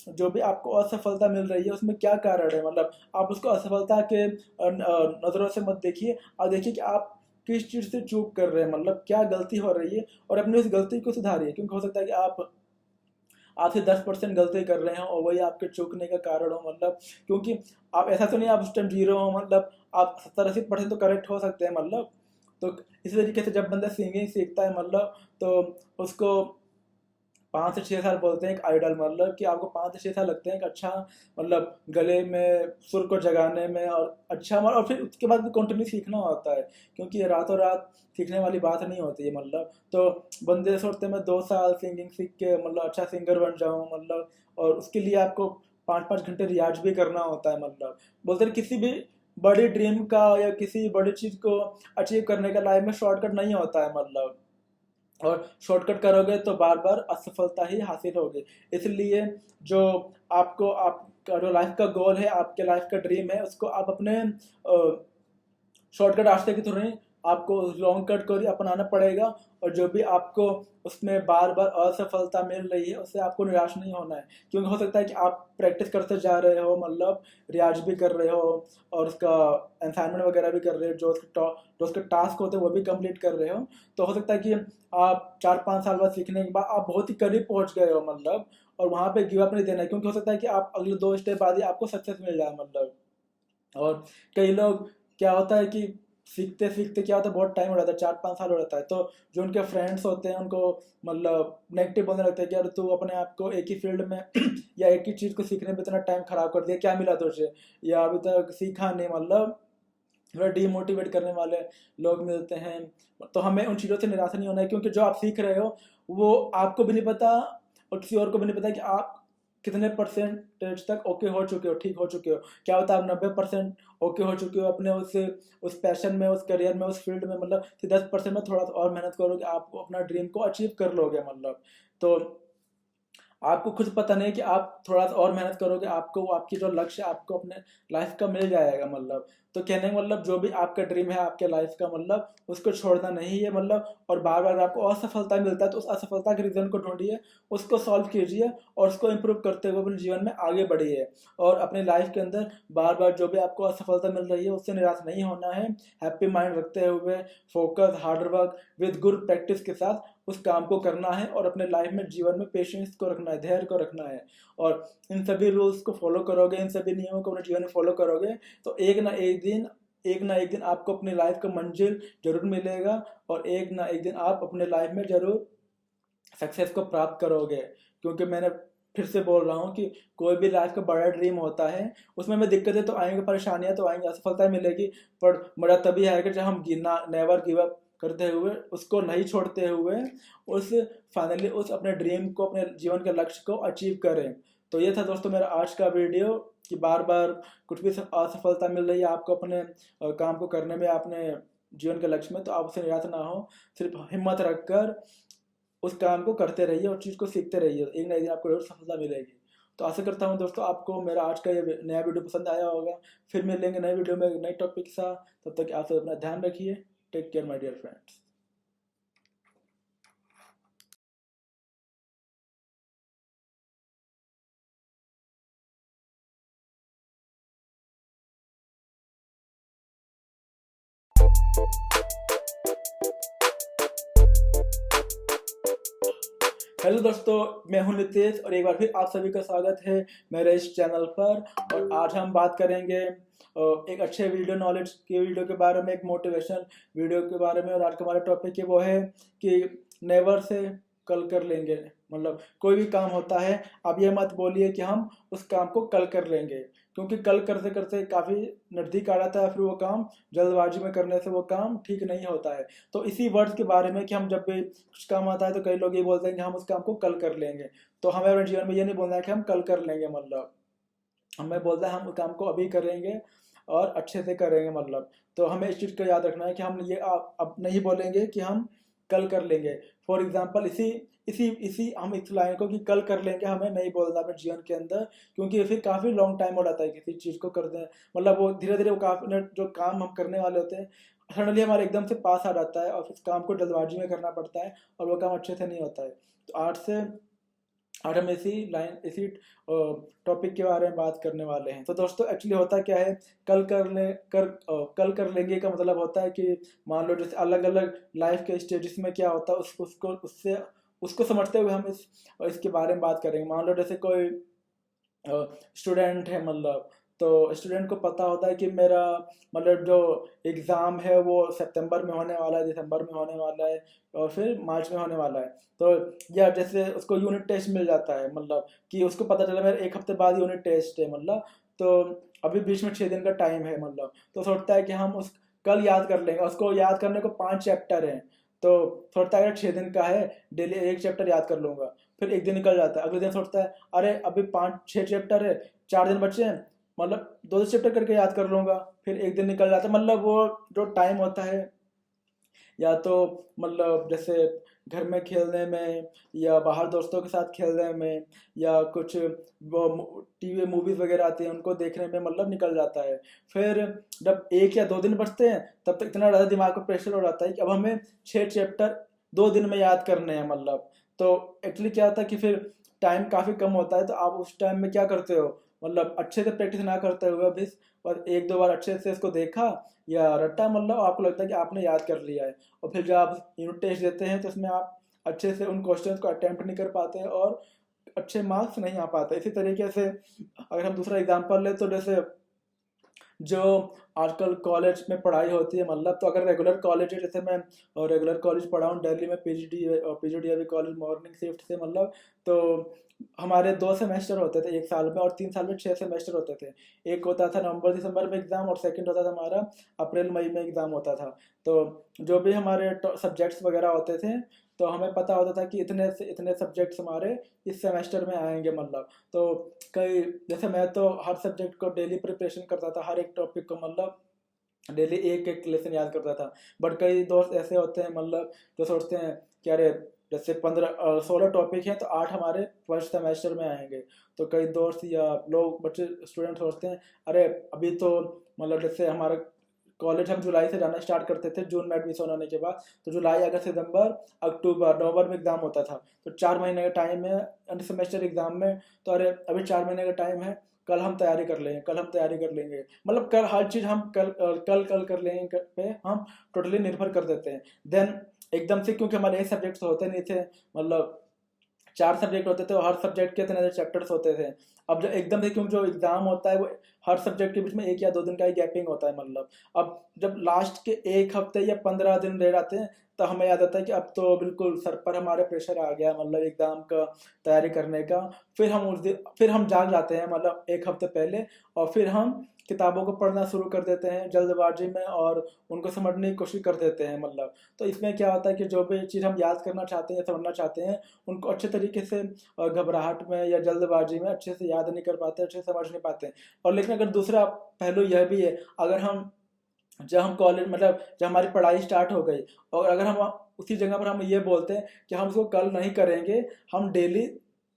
जो भी आपको असफलता मिल रही है उसमें क्या कारण है मतलब। आप उसको असफलता के नज़रों से मत देखिए, आप देखिए कि आप किस चीज़ से चूक कर रहे हैं मतलब, क्या गलती हो रही है, और अपनी उस गलती को सुधारिए। क्योंकि हो सकता है कि आप से 10% गलती कर रहे हैं और वही आपके चूकने का कारण हो मतलब। क्योंकि आप ऐसा तो नहीं आप उस टाइम जीरो हो मतलब, आप 70 80% तो करेक्ट हो सकते हैं मतलब। तो इसी तरीके से जब बंदा सिंगिंग सीखता है मतलब, तो उसको 5 से 6 साल बोलते हैं एक आइडल मतलब, कि आपको 5 से 6 साल लगते हैं कि अच्छा मतलब गले में सुर को जगाने में, और अच्छा मतलब, और फिर उसके बाद भी कंटिन्यू सीखना होता है, क्योंकि ये रातों रात सीखने वाली बात नहीं होती है मतलब। तो बंदे सोचते हैं मैं 2 साल सिंगिंग सीख के मतलब अच्छा सिंगर बन जाऊँ मतलब, और उसके लिए आपको 5 5 घंटे रियाज भी करना होता है मतलब। बोलते हैं किसी भी बड़ी ड्रीम का या किसी बड़ी चीज़ को अचीव करने का लाइफ में शॉर्टकट नहीं होता है मतलब, और शॉर्टकट करोगे तो बार बार असफलता ही हासिल होगी। इसलिए जो आपको आपका जो लाइफ का गोल है, आपके लाइफ का ड्रीम है, उसको आप अपने शॉर्टकट रास्ते की तरह आपको लॉन्ग कट को ही अपनाना पड़ेगा। और जो भी आपको उसमें बार बार असफलता मिल रही है उससे आपको निराश नहीं होना है, क्योंकि हो सकता है कि आप प्रैक्टिस करते जा रहे हो मतलब, रियाज भी कर रहे हो और उसका असाइनमेंट वगैरह भी कर रहे हो, जो उसके टास्क होते हैं वो भी कंप्लीट कर रहे हो। तो हो सकता है कि आप 4 5 साल बाद सीखने के बाद आप बहुत ही करीब पहुंच गए हो मतलब, और वहां पे गिव अप नहीं देना है, क्योंकि हो सकता है कि आप अगले 2 स्टेप बाद ही आपको सक्सेस मिल जाए मतलब। और कई लोग क्या होता है कि सीखते सीखते क्या होता है बहुत टाइम हो जाता है, 4 5 साल हो जाता है, तो जो उनके फ्रेंड्स होते हैं उनको मतलब नेगेटिव बोलने लगते हैं कि यार तू अपने आप को एक ही फील्ड में या एक ही चीज़ को सीखने में इतना टाइम खराब कर दिया, क्या मिला तुझे, या अभी तक सीखा नहीं मतलब, थोड़ा डीमोटिवेट करने वाले लोग मिलते हैं। तो हमें उन चीज़ों से निराशा नहीं होना है, क्योंकि जो आप सीख रहे हो वो आपको भी नहीं पता और किसी और को भी नहीं पता कि आप कितने परसेंटेज तक ओके हो चुके हो, ठीक हो चुके हो। क्या होता है आप 90% ओके हो चुके हो अपने उस पैशन में, उस करियर में, उस फील्ड में मतलब, कि 10% में थोड़ा सा और मेहनत करोगे आप अपना ड्रीम को अचीव कर लोगे मतलब। तो आपको खुद पता नहीं कि आप थोड़ा सा और मेहनत करोगे, आपको आपकी जो लक्ष्य आपको अपने लाइफ का मिल जाएगा। मतलब तो कहने का मतलब जो भी आपका ड्रीम है आपके लाइफ का, मतलब उसको छोड़ना नहीं है। मतलब और बार बार आपको असफलता मिलता है तो उस असफलता के रीज़न को ढूंढिए, उसको सॉल्व कीजिए और उसको इम्प्रूव करते हुए अपने जीवन में आगे बढ़िए। और अपने लाइफ के अंदर बार बार जो भी आपको असफलता मिल रही है उससे निराश नहीं होना है। हैप्पी माइंड रखते हुए focus, hard work with good practice के साथ उस काम को करना है और अपने लाइफ में, जीवन में पेशेंस को रखना है, धैर्य को रखना है। और इन सभी रूल्स को फॉलो करोगे, इन सभी नियमों को अपने जीवन में फॉलो करोगे तो एक ना एक दिन आपको अपनी लाइफ का मंजिल जरूर मिलेगा और एक ना एक दिन आप अपने लाइफ में जरूर सक्सेस को प्राप्त करोगे। क्योंकि मैंने फिर से बोल रहा हूँ कि कोई भी लाइफ का बड़ा ड्रीम होता है, उसमें में दिक्कतें तो आएंगी, परेशानियां तो आएंगी, असफलता मिलेगी, पर मजा तभी आएगा जब हम गिना नेवर गिव अप करते हुए, उसको नहीं छोड़ते हुए उस फाइनली उस अपने ड्रीम को, अपने जीवन के लक्ष्य को अचीव करें। तो ये था दोस्तों मेरा आज का वीडियो कि बार बार कुछ भी असफलता मिल रही है आपको अपने काम को करने में, अपने जीवन के लक्ष्य में, तो आप उससे निराश ना हो, सिर्फ हिम्मत रखकर उस काम को करते रहिए और चीज़ को सीखते रहिए, एक ना एक दिन आपको जरूर सफलता मिलेगी। तो आशा करता हूँ दोस्तों आपको मेरा आज का ये नया वीडियो पसंद आया होगा। फिर मिलेंगे नए वीडियो में नए टॉपिक के साथ, तब तक आप सब अपना ध्यान रखिए। Take care my dear friends. Hello दोस्तों, मैं हूं नितेश और एक बार फिर आप सभी का स्वागत है मेरे इस चैनल पर। और आज हम बात करेंगे एक अच्छे वीडियो नॉलेज के वीडियो के बारे में, एक मोटिवेशनल वीडियो के बारे में। और आज का हमारा टॉपिक है वो है कि नेवर से कल कर लेंगे। मतलब कोई भी काम होता है, आप ये मत बोलिए कि हम उस काम को कल कर लेंगे, क्योंकि कल करते करते काफ़ी नज़दीक आ जाता है, फिर वो काम जल्दबाजी में करने से वो काम ठीक नहीं होता है। तो इसी वर्ड्स के बारे में कि हम जब भी कुछ काम आता है तो कई लोग ये बोलते हैं कि हम उस काम को कल कर लेंगे। तो हमें अपने जीवन में ये नहीं बोलना है कि हम कल कर लेंगे, मतलब हमें बोलता है हम उस काम को अभी करेंगे और अच्छे से करेंगे। मतलब तो हमें इस चीज़ को याद रखना है कि हम ये अब नहीं बोलेंगे कि हम कल कर लेंगे। फॉर एग्जाम्पल इसी इसी इसी हम इस लाइन को कि कल कर लेंगे हमें नहीं बोलना अपने जीवन के अंदर, क्योंकि फिर काफ़ी लॉन्ग टाइम हो जाता है किसी चीज़ को करते हैं। मतलब वो धीरे धीरे वो काफ़ी जो काम हम करने वाले होते हैं सडनली हमारे एकदम से पास आ जाता है और फिर काम को जल्दबाजी में करना पड़ता है और वो काम अच्छे से नहीं होता है। तो आज हम इसी टॉपिक के बारे में बात करने वाले हैं। तो दोस्तों एक्चुअली होता क्या है, कल कर लेंगे का मतलब होता है कि मान लो जैसे अलग अलग लाइफ के स्टेजेस में क्या होता है उसको समझते हुए हम इसके बारे में बात करेंगे। मान लो जैसे कोई स्टूडेंट है, मतलब तो स्टूडेंट को पता होता है कि मेरा मतलब जो एग्ज़ाम है वो सितंबर में होने वाला है, दिसंबर में होने वाला है और फिर मार्च में होने वाला है। तो या जैसे उसको यूनिट टेस्ट मिल जाता है, मतलब कि उसको पता चला मेरा एक हफ्ते बाद यूनिट टेस्ट है, मतलब तो अभी बीच में 6 दिन का टाइम है। मतलब तो सोचता है कि हम उस कल याद कर लेंगे, उसको याद करने को 5 चैप्टर हैं। तो सोचता है अगर 6 दिन का है, डेली एक चैप्टर याद कर लूंगा। फिर एक दिन निकल जाता है, अगले दिन सोचता है अरे अभी 5-6 चैप्टर है, 4 दिन बचे हैं, मतलब 2 चैप्टर करके याद कर लूंगा। फिर एक दिन निकल जाता है। मतलब वो जो टाइम होता है, या तो मतलब जैसे घर में खेलने में या बाहर दोस्तों के साथ खेलने में या कुछ वो टीवी मूवीज वगैरह आती हैं उनको देखने में मतलब निकल जाता है। फिर जब 1 या 2 दिन बचते हैं तब तक इतना ज़्यादा दिमाग पर प्रेशर हो जाता है कि अब हमें 6 चैप्टर 2 दिन में याद करने हैं। मतलब तो एक्चुअली क्या होता है कि फिर टाइम काफ़ी कम होता है, तो आप उस टाइम में क्या करते हो, मतलब अच्छे से प्रैक्टिस ना करते हुए भी और 1-2 बार अच्छे से इसको देखा या रट्टा, मतलब आपको लगता है कि आपने याद कर लिया है। और फिर जब आप यूनिट टेस्ट देते हैं तो उसमें आप अच्छे से उन क्वेश्चंस को अटेम्प्ट नहीं कर पाते और अच्छे मार्क्स नहीं आ पाते। इसी तरीके से अगर हम दूसरा एग्जांपल लें तो जैसे जो आजकल कॉलेज में पढ़ाई होती है, मतलब तो अगर रेगुलर कॉलेज है, जैसे मैं रेगुलर कॉलेज पढ़ा हूँ दिल्ली में, पीजीडीएवी कॉलेज मॉर्निंग शिफ्ट से, मतलब तो हमारे 2 सेमेस्टर होते थे एक साल में और 3 साल में 6 सेमेस्टर होते थे। एक होता था नवंबर दिसंबर में एग्ज़ाम और सेकंड होता था हमारा अप्रैल मई में एग्ज़ाम होता था। तो जो भी हमारे सब्जेक्ट्स वगैरह होते थे तो हमें पता होता था कि इतने से इतने सब्जेक्ट्स हमारे इस सेमेस्टर में आएंगे। मतलब तो कई जैसे मैं तो हर सब्जेक्ट को डेली प्रिपरेशन करता था, हर एक टॉपिक को मतलब डेली एक एक लेसन याद करता था। बट कई दोस्त ऐसे होते हैं मतलब जो सोचते हैं कि अरे जैसे 16 टॉपिक हैं तो 8 हमारे फर्स्ट सेमेस्टर में आएंगे। तो कई दोस्त या लोग बच्चे स्टूडेंट सोचते हैं अरे अभी तो मतलब जैसे हमारा कॉलेज हम जुलाई से जाना स्टार्ट करते थे, जून में एडमिशन होने के बाद, तो जुलाई अगस्त सितंबर अक्टूबर नवंबर में एग्ज़ाम होता था, तो 4 महीने का टाइम है अंडर सेमेस्टर एग्ज़ाम में। तो अरे अभी 4 महीने का टाइम है, कल हम तैयारी कर लेंगे, कल हम तैयारी कर लेंगे, मतलब कल हर चीज़ हम कल कर लेंगे पे हम टोटली निर्भर कर देते हैं। देन एकदम से, क्योंकि हमारे एक सब्जेक्ट्स होते नहीं थे, मतलब 4 सब्जेक्ट होते थे और हर सब्जेक्ट के इतने चैप्टर्स होते थे। अब जो एकदम से, क्योंकि जो एग्जाम होता है वो हर सब्जेक्ट के बीच में 1 या 2 दिन का ही गैपिंग होता है, मतलब अब जब लास्ट के 1 हफ्ते या 15 दिन रह जाते हैं तो हमें याद आता है कि अब तो बिल्कुल सर पर हमारे प्रेशर आ गया, मतलब एग्जाम का तैयारी करने का। फिर हम जाग जाते हैं, मतलब 1 हफ्ते पहले, और फिर हम किताबों को पढ़ना शुरू कर देते हैं जल्दबाजी में और उनको समझने की कोशिश कर देते हैं, मतलब तो इसमें क्या होता है कि जो भी चीज़ हम याद करना चाहते हैं या समझना चाहते हैं उनको अच्छे तरीके से घबराहट में या जल्दबाजी में अच्छे से याद नहीं कर पाते, अच्छे से समझ नहीं पाते। और लेकिन अगर दूसरा पहलू यह भी है, अगर हम जब हम कॉलेज, मतलब जब हमारी पढ़ाई स्टार्ट हो गई और अगर हम उसी जगह पर हम ये बोलते हैं कि हम उसको कल नहीं करेंगे, हम डेली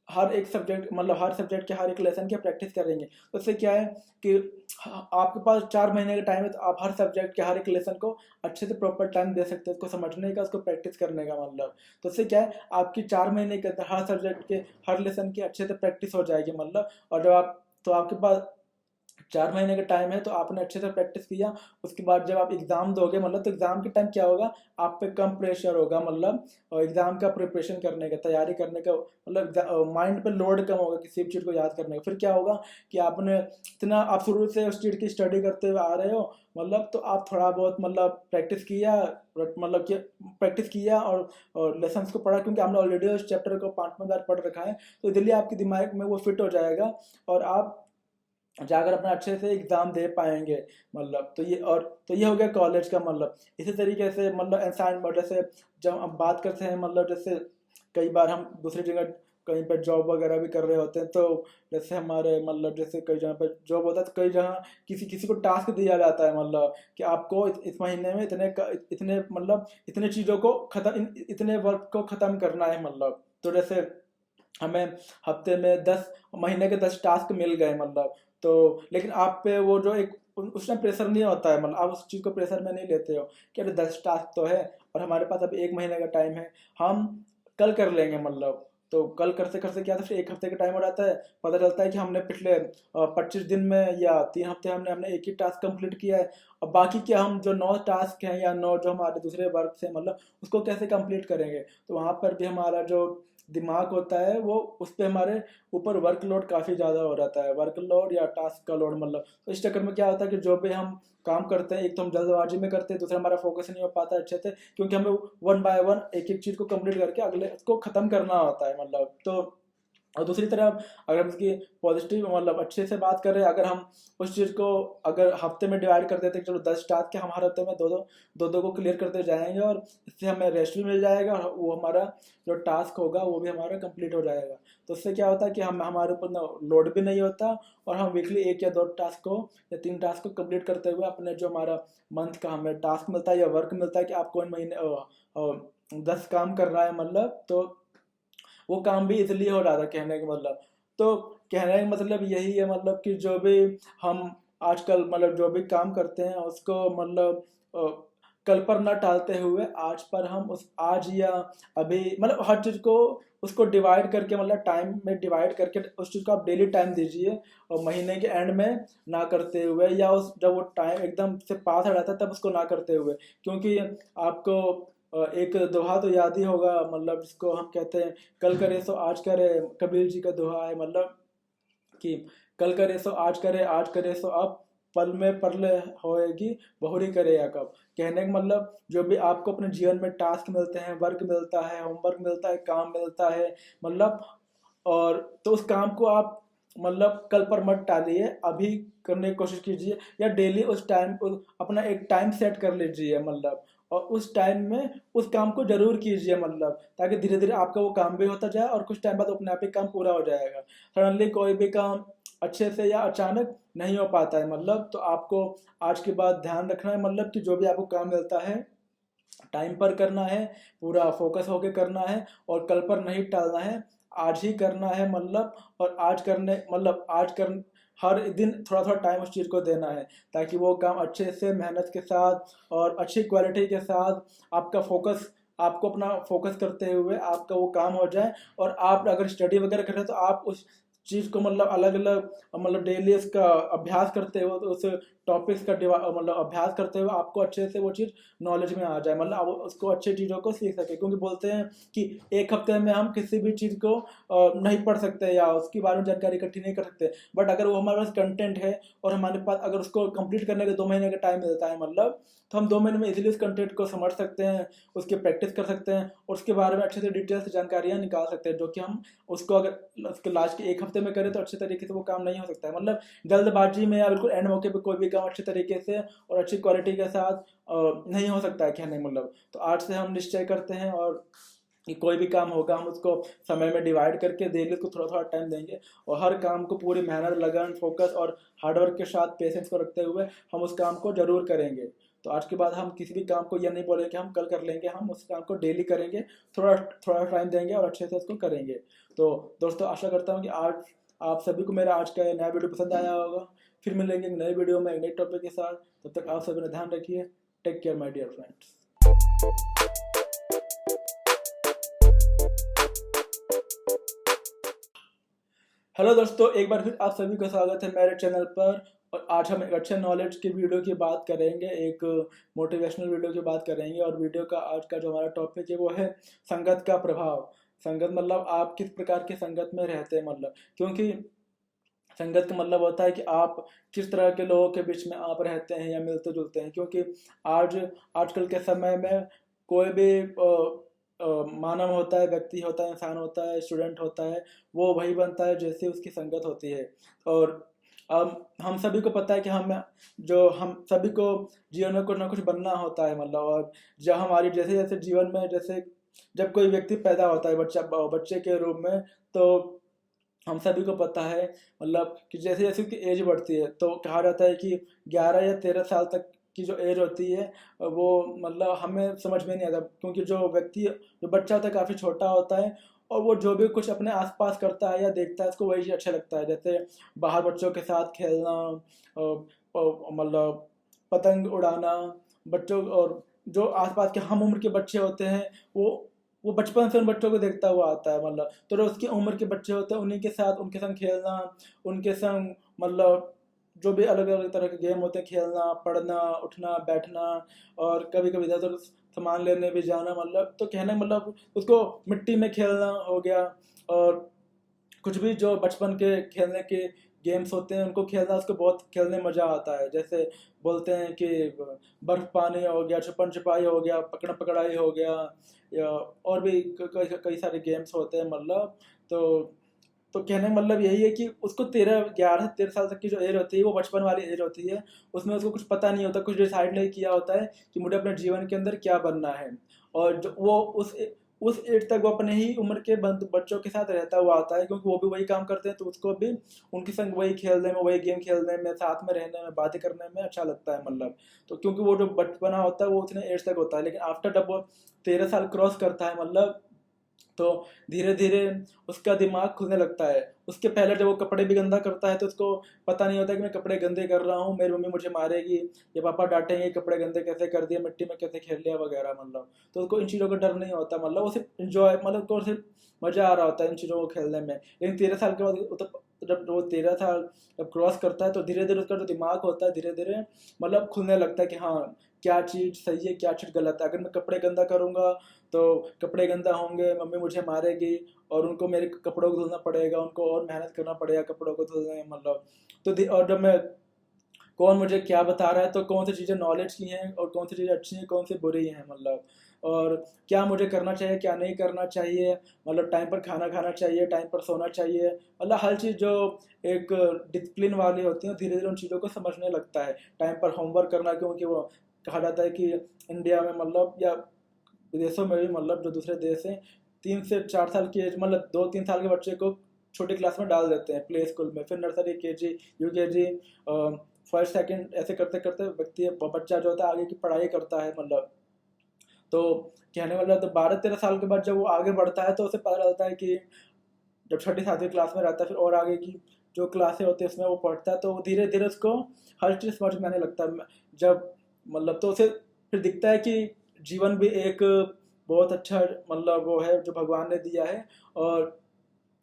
हर एक सब्जेक्ट, मतलब हर सब्जेक्ट के हर एक लेसन की प्रैक्टिस करेंगे, तो उससे क्या है कि आपके पास 4 महीने का टाइम है, तो आप हर सब्जेक्ट के हर एक लेसन को अच्छे से प्रॉपर टाइम दे सकते हैं, उसको समझने का, उसको प्रैक्टिस करने का, मतलब तो उससे क्या है आपकी 4 महीने के अंदर हर सब्जेक्ट के हर लेसन की अच्छे से प्रैक्टिस हो जाएगी, मतलब और जब आप, तो आपके पास 4 महीने का टाइम है तो आपने अच्छे से प्रैक्टिस किया, उसके बाद जब आप एग्ज़ाम दोगे, मतलब तो एग्ज़ाम के टाइम क्या होगा, आप पे कम प्रेशर होगा, मतलब और एग्ज़ाम का प्रिपरेशन करने का, तैयारी करने का, मतलब माइंड पे लोड कम होगा किसी भी चीज़ को याद करने का। फिर क्या होगा कि आपने इतना, आप शुरू से उस चीज़ की स्टडी करते हुए आ रहे हो, मतलब तो आप थोड़ा बहुत मतलब प्रैक्टिस किया, मतलब कि प्रैक्टिस किया और लेसन्स को पढ़ा, क्योंकि आपने ऑलरेडी उस चैप्टर को 5 बार पढ़ रखा है, तो इसलिए आपके दिमाग में वो फिट हो जाएगा और आप जाकर अपना अच्छे से एग्ज़ाम दे पाएंगे, मतलब तो ये, और तो ये हो गया कॉलेज का, मतलब इसी तरीके से मतलब इंसान, जैसे जब हम बात करते हैं, मतलब जैसे कई बार हम दूसरी जगह कहीं पर जॉब वगैरह भी कर रहे होते हैं, तो जैसे हमारे, मतलब जैसे कई जगह पर जॉब होता है, तो कई जगह किसी किसी को टास्क दिया जाता है, मतलब कि आपको इस महीने में इतने मतलब इतने चीज़ों को खत्म, इतने वर्क को ख़त्म करना है, मतलब तो जैसे हमें हफ्ते में 10 महीने के 10 टास्क मिल गए, मतलब तो लेकिन आप पे वो जो एक उस टाइम प्रेशर नहीं होता है, मतलब आप उस चीज़ को प्रेशर में नहीं लेते हो कि अरे 10 टास्क तो है और हमारे पास अभी 1 महीने का टाइम है, हम कल कर लेंगे, मतलब तो कल करते करते क्या था, फिर 1 हफ्ते का टाइम हो जाता है, पता चलता है कि हमने पिछले 25 दिन में या 3 हफ्ते हमने हमने एक ही टास्क कंप्लीट किया है। अब बाकी क्या, हम जो 9 टास्क हैं या 9 जो हमारे दूसरे वर्क से, मतलब उसको कैसे कंप्लीट करेंगे, तो वहाँ पर भी हमारा जो दिमाग होता है वो उस पर हमारे ऊपर वर्कलोड काफ़ी ज़्यादा हो जाता है, वर्कलोड या टास्क का लोड, मतलब तो इस चक्कर में क्या होता है कि जो भी हम काम करते हैं, एक तो हम जल्दबाजी में करते हैं, दूसरा हमारा फोकस नहीं हो पाता अच्छे से, क्योंकि हमें वन बाय वन एक एक चीज़ को कंप्लीट करके अगले उसको ख़त्म करना होता है, मतलब तो और दूसरी तरफ अगर हम इसकी पॉजिटिव, मतलब अच्छे से बात करें, अगर हम उस चीज़ को अगर हफ्ते में डिवाइड कर देते हैं, चलो 10 टास्क के हम हर हफ्ते में दो दो को क्लियर करते जाएंगे और इससे हमें रेस्ट भी मिल जाएगा और वो हमारा जो टास्क होगा वो भी हमारा कंप्लीट हो जाएगा। तो उससे क्या होता है कि हम हमारे ऊपर ना लोड भी नहीं होता और हम वीकली 1 या 2 टास्क को या 3 टास्क को कंप्लीट करते हुए अपने जो हमारा मंथ का हमें टास्क मिलता है या वर्क मिलता है कि आपको इन महीने 10 काम करना है, मतलब तो वो काम भी इसलिए हो रहा था, कहने का मतलब, तो कहने का मतलब यही है, मतलब कि जो भी हम आजकल, मतलब जो भी काम करते हैं उसको, मतलब कल पर न टालते हुए आज पर हम उस आज या अभी, मतलब हर चीज़ को उसको डिवाइड करके, मतलब टाइम में डिवाइड करके उस चीज़ को आप डेली टाइम दीजिए और महीने के एंड में ना करते हुए या उस जब वो टाइम एकदम से पास आ जाता है तब उसको ना करते हुए, क्योंकि आपको एक दोहा तो याद ही होगा, मतलब जिसको हम कहते हैं कल करे सो आज करे, कबीर जी का दोहा है, मतलब कि कल करे सो आज करे सो अब, पल में परले होएगी बहुरी करे या कब। कहने का मतलब जो भी आपको अपने जीवन में टास्क मिलते हैं, वर्क मिलता है, होमवर्क मिलता है, काम मिलता है, मतलब और तो उस काम को आप मतलब कल पर मत टालिए, अभी करने की कोशिश कीजिए या डेली उस टाइम अपना एक टाइम सेट कर लीजिए, मतलब और उस टाइम में उस काम को जरूर कीजिए, मतलब ताकि धीरे धीरे आपका वो काम भी होता जाए और कुछ टाइम बाद अपने आप ही काम पूरा हो जाएगा। सडनली कोई भी काम अच्छे से या अचानक नहीं हो पाता है, मतलब तो आपको आज के बाद ध्यान रखना है, मतलब कि जो भी आपको काम मिलता है टाइम पर करना है, पूरा फोकस होके करना है और कल पर नहीं टालना है, आज ही करना है मतलब। और आज करने मतलब आज कर हर दिन थोड़ा थोड़ा टाइम उस चीज़ को देना है, ताकि वो काम अच्छे से मेहनत के साथ और अच्छी क्वालिटी के साथ आपका फोकस आपको अपना फोकस करते हुए आपका वो काम हो जाए। और आप अगर स्टडी वगैरह कर रहे हो तो आप उस चीज़ को मतलब अलग अलग मतलब डेली उसका अभ्यास करते हो, तो उस टॉपिक्स का मतलब अभ्यास करते हुए आपको अच्छे से वो चीज़ नॉलेज में आ जाए, मतलब आप उसको अच्छी चीज़ों को सीख सके। क्योंकि बोलते हैं कि एक हफ्ते में हम किसी भी चीज़ को नहीं पढ़ सकते या उसके बारे में जानकारी इकट्ठी नहीं कर सकते, बट अगर वो हमारे पास कंटेंट है और हमारे पास अगर उसको कंप्लीट करने के 2 महीने का टाइम मिलता है मतलब, तो हम 2 महीने में इजीली उस कंटेंट को समझ सकते हैं, उसकी प्रैक्टिस कर सकते हैं और उसके बारे में अच्छे से डिटेल से जानकारियाँ निकाल सकते हैं, जो कि हम उसको अगर उसके लास्ट के एक हफ्ते में करें तो अच्छे तरीके से वो काम नहीं हो सकता है। मतलब जल्दबाजी में या बिल्कुल एंड मौके पे कोई भी काम अच्छे तरीके से और अच्छी क्वालिटी के साथ नहीं हो सकता है, कहने मतलब। तो आज से हम निश्चय करते हैं और कि कोई भी काम होगा हम उसको समय में डिवाइड करके डेली उसको थोड़ा थोड़ा टाइम देंगे और हर काम को पूरी मेहनत, लगन, फोकस और हार्डवर्क के साथ पेशेंस को रखते हुए हम उस काम को जरूर करेंगे। तो आज के बाद हम किसी भी काम को यह नहीं बोलेंगे कि हम कल कर लेंगे, हम उस काम को डेली करेंगे, थोड़ा थोड़ा टाइम देंगे और अच्छे से उसको करेंगे। तो दोस्तों आशा करता हूँ कि आज आप सभी को मेरा आज का नया वीडियो पसंद आया होगा। फिर मिलेंगे एक नए वीडियो में एक नए टॉपिक के साथ। तब तक आप सभी ने ध्यान रखिए। Take care my dear friends. Hello दोस्तों, एक बार फिर आप सभी का स्वागत है मेरे चैनल पर। और आज हम एक अच्छे नॉलेज की वीडियो की बात करेंगे, एक मोटिवेशनल वीडियो की बात करेंगे। और वीडियो का आज का जो हमारा टॉपिक है वो है संगत का प्रभाव। संगत मतलब आप किस प्रकार की संगत में रहते हैं, मतलब क्योंकि संगत का मतलब होता है कि आप किस तरह के लोगों के बीच में आप रहते हैं या मिलते जुलते हैं। क्योंकि आज आजकल के समय में कोई भी मानव होता है, व्यक्ति होता है, इंसान होता है, स्टूडेंट होता है, वो वही बनता है जैसे उसकी संगत होती है। और अब हम सभी को पता है कि हम सभी को जीवन में कुछ ना कुछ बनना होता है मतलब। और जब हमारी जैसे जैसे जीवन में जैसे जब कोई व्यक्ति पैदा होता है बच्चे के रूप में, तो हम सभी को पता है मतलब कि जैसे जैसे उसकी एज बढ़ती है तो कहा जाता है कि 11 या 13 साल तक की जो एज होती है वो मतलब हमें समझ में नहीं आता। क्योंकि जो बच्चा होता है काफ़ी छोटा होता है और वो जो भी कुछ अपने आसपास करता है या देखता है उसको वही अच्छा लगता है। जैसे बाहर बच्चों के साथ खेलना, मतलब पतंग उड़ाना, बच्चों और जो आसपास के हम उम्र के बच्चे होते हैं वो वो बचपन से उन बच्चों को देखता हुआ आता है मतलब। तो जो उसकी उम्र के बच्चे होते हैं उन्हीं के साथ उनके संग खेलना, उनके संग मतलब जो भी अलग अलग तरह के गेम होते हैं खेलना, पढ़ना, उठना, बैठना और कभी कभी इधर उधर सामान लेने भी जाना, मतलब तो कहने मतलब उसको मिट्टी में खेलना हो गया। और कुछ भी जो बचपन के खेलने के गेम्स होते हैं उनको खेलना उसको बहुत खेलने मज़ा आता है। जैसे बोलते हैं कि बर्फ पानी हो गया, छुपन छुपाई हो गया, पकड़ पकड़ाई हो गया, या और भी कई कई सारे गेम्स होते हैं मतलब। तो तो कहने का मतलब यही है कि उसको 11 13 साल तक की जो एज होती है वो बचपन वाली एज होती है। उसमें उसको कुछ पता नहीं होता, कुछ डिसाइड नहीं किया होता है कि मुझे अपने जीवन के अंदर क्या बनना है। और जो वो उस एज तक वो अपने ही उम्र के बच्चों के साथ रहता हुआ आता है, क्योंकि वो भी वही काम करते हैं तो उसको भी उनके संग वही खेलने में, वही गेम खेलने में, साथ में रहने में, बातें करने में अच्छा लगता है मतलब। तो क्योंकि वो जो बचपना होता है वो उतने एज तक होता है, लेकिन आफ्टर जब वो 13 साल क्रॉस करता है मतलब, तो धीरे धीरे उसका दिमाग खुलने लगता है। उसके पहले जब वो कपड़े भी गंदा करता है तो उसको पता नहीं होता कि मैं कपड़े गंदे कर रहा हूँ, मेरी मम्मी मुझे मारेगी या पापा डांटेंगे, कपड़े गंदे कैसे कर दिए, मिट्टी में कैसे खेल लिया वगैरह मतलब। तो उसको इन चीज़ों का डर नहीं होता मतलब, वो सिर्फ इंजॉय मतलब उसको सिर्फ मज़ा आ रहा होता है इन चीज़ों को खेलने में। लेकिन 13 साल के बाद जब वो 13 साल जब क्रॉस करता है तो धीरे धीरे उसका जो दिमाग होता है धीरे धीरे मतलब खुलने लगता है कि हाँ क्या चीज़ सही है, क्या चीज़ गलत है। अगर मैं कपड़े गंदा करूँगा तो कपड़े गंदा होंगे, मम्मी मुझे मारेगी और उनको मेरे कपड़ों को धुलना पड़ेगा, उनको और मेहनत करना पड़ेगा कपड़ों को धुलने में मतलब। और जब मैं कौन मुझे क्या बता रहा है, तो कौन सी चीज़ें नॉलेज की हैं और कौन सी चीज़ें अच्छी हैं, कौन सी बुरी हैं मतलब। और क्या मुझे करना चाहिए, क्या नहीं करना चाहिए, मतलब टाइम पर खाना खाना चाहिए, टाइम पर सोना चाहिए, मतलब हर चीज़ जो एक डिसिप्लिन वाली होती है धीरे धीरे उन चीज़ों को समझने लगता है। टाइम पर होमवर्क करना, क्योंकि वो कहा जाता है कि इंडिया में मतलब या विदेशों में भी मतलब जो दूसरे देश हैं 3 से 4 साल की एज मतलब 2 3 साल के बच्चे को छोटी क्लास में डाल देते हैं प्ले स्कूल में, फिर nursery, KG, UKG, first second ऐसे करते करते बच्चा जो होता है आगे की पढ़ाई करता है मतलब। तो कहने वाला तो 12-13 साल के बाद जब वो आगे बढ़ता है तो उसे पता चलता है कि जब 6ठी-7वीं क्लास में रहता है, फिर और आगे की जो क्लासें होती है उसमें वो पढ़ता है, तो धीरे धीरे उसको हर चीज़ समझ में आने लगता है। जब मतलब तो उसे फिर दिखता है कि जीवन भी एक बहुत अच्छा मतलब वो है जो भगवान ने दिया है। और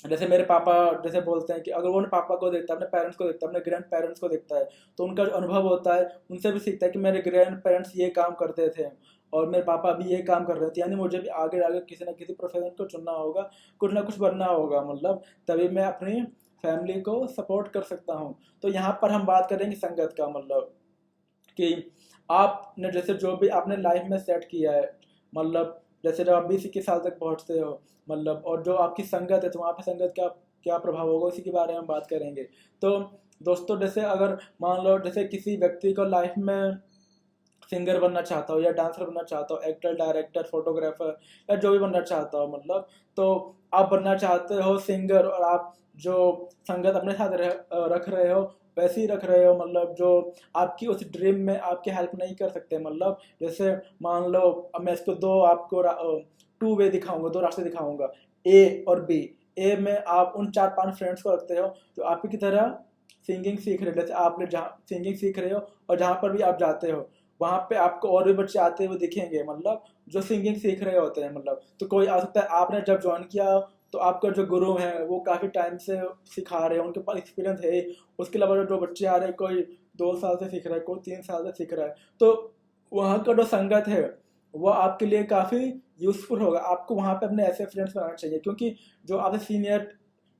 जैसे मेरे पापा जैसे बोलते हैं कि अगर वो अपने पापा को देखता है, अपने पेरेंट्स को देखता है, अपने ग्रैंड पेरेंट्स को देखता है, तो उनका जो अनुभव होता है उनसे भी सीखता है कि मेरे ग्रैंड पेरेंट्स ये काम करते थे और मेरे पापा भी ये काम कर रहे थे, यानी मुझे भी आगे आगे किसी ना किसी प्रोफेशन को चुनना होगा, कुछ ना कुछ बनना होगा, मतलब तभी मैं अपनी फैमिली को सपोर्ट कर सकता हूँ। तो यहाँ पर हम बात करेंगे संगत का, मतलब कि आपने जैसे जो भी आपने लाइफ में सेट किया है, मतलब जैसे जब आप 20-21 साल तक पहुंचते हो, मतलब और जो आपकी संगत है तो वहाँ पे संगत का क्या प्रभाव होगा उसी के बारे में हम बात करेंगे। तो दोस्तों जैसे अगर मान लो जैसे किसी व्यक्ति को लाइफ में सिंगर बनना चाहता हो या डांसर बनना चाहता हो, एक्टर, डायरेक्टर, फोटोग्राफर या जो भी बनना चाहता हो, मतलब तो आप बनना चाहते हो सिंगर और आप जो संगत अपने साथ रख रहे हो वैसे ही रख रहे हो, मतलब जो आपकी उस ड्रीम में आपकी हेल्प नहीं कर सकते, मतलब जैसे मान लो अब मैं इसको दो आपको 2 वे दिखाऊंगा, 2 रास्ते दिखाऊंगा, ए और बी। ए में आप उन 4-5 फ्रेंड्स को रखते हो जो आप ही की तरह सिंगिंग सीख रहे हो, जैसे आपने जहाँ सिंगिंग सीख रहे हो और जहाँ पर भी आप जाते हो वहाँ पे आपको और भी बच्चे आते हुए दिखेंगे, मतलब जो सिंगिंग सीख रहे होते हैं, मतलब तो कोई आ सकता है आपने जब ज्वाइन किया तो आपका जो गुरु है वो काफ़ी टाइम से सिखा रहे हैं, उनके पास एक्सपीरियंस है। उसके अलावा जो बच्चे आ रहे हैं, कोई 2 साल से सीख रहा है, कोई 3 साल से सीख रहा है, तो वहाँ का जो संगत है वो आपके लिए काफ़ी यूजफुल होगा। आपको वहाँ पे अपने ऐसे फ्रेंड्स बनाना चाहिए, क्योंकि जो आपसे सीनियर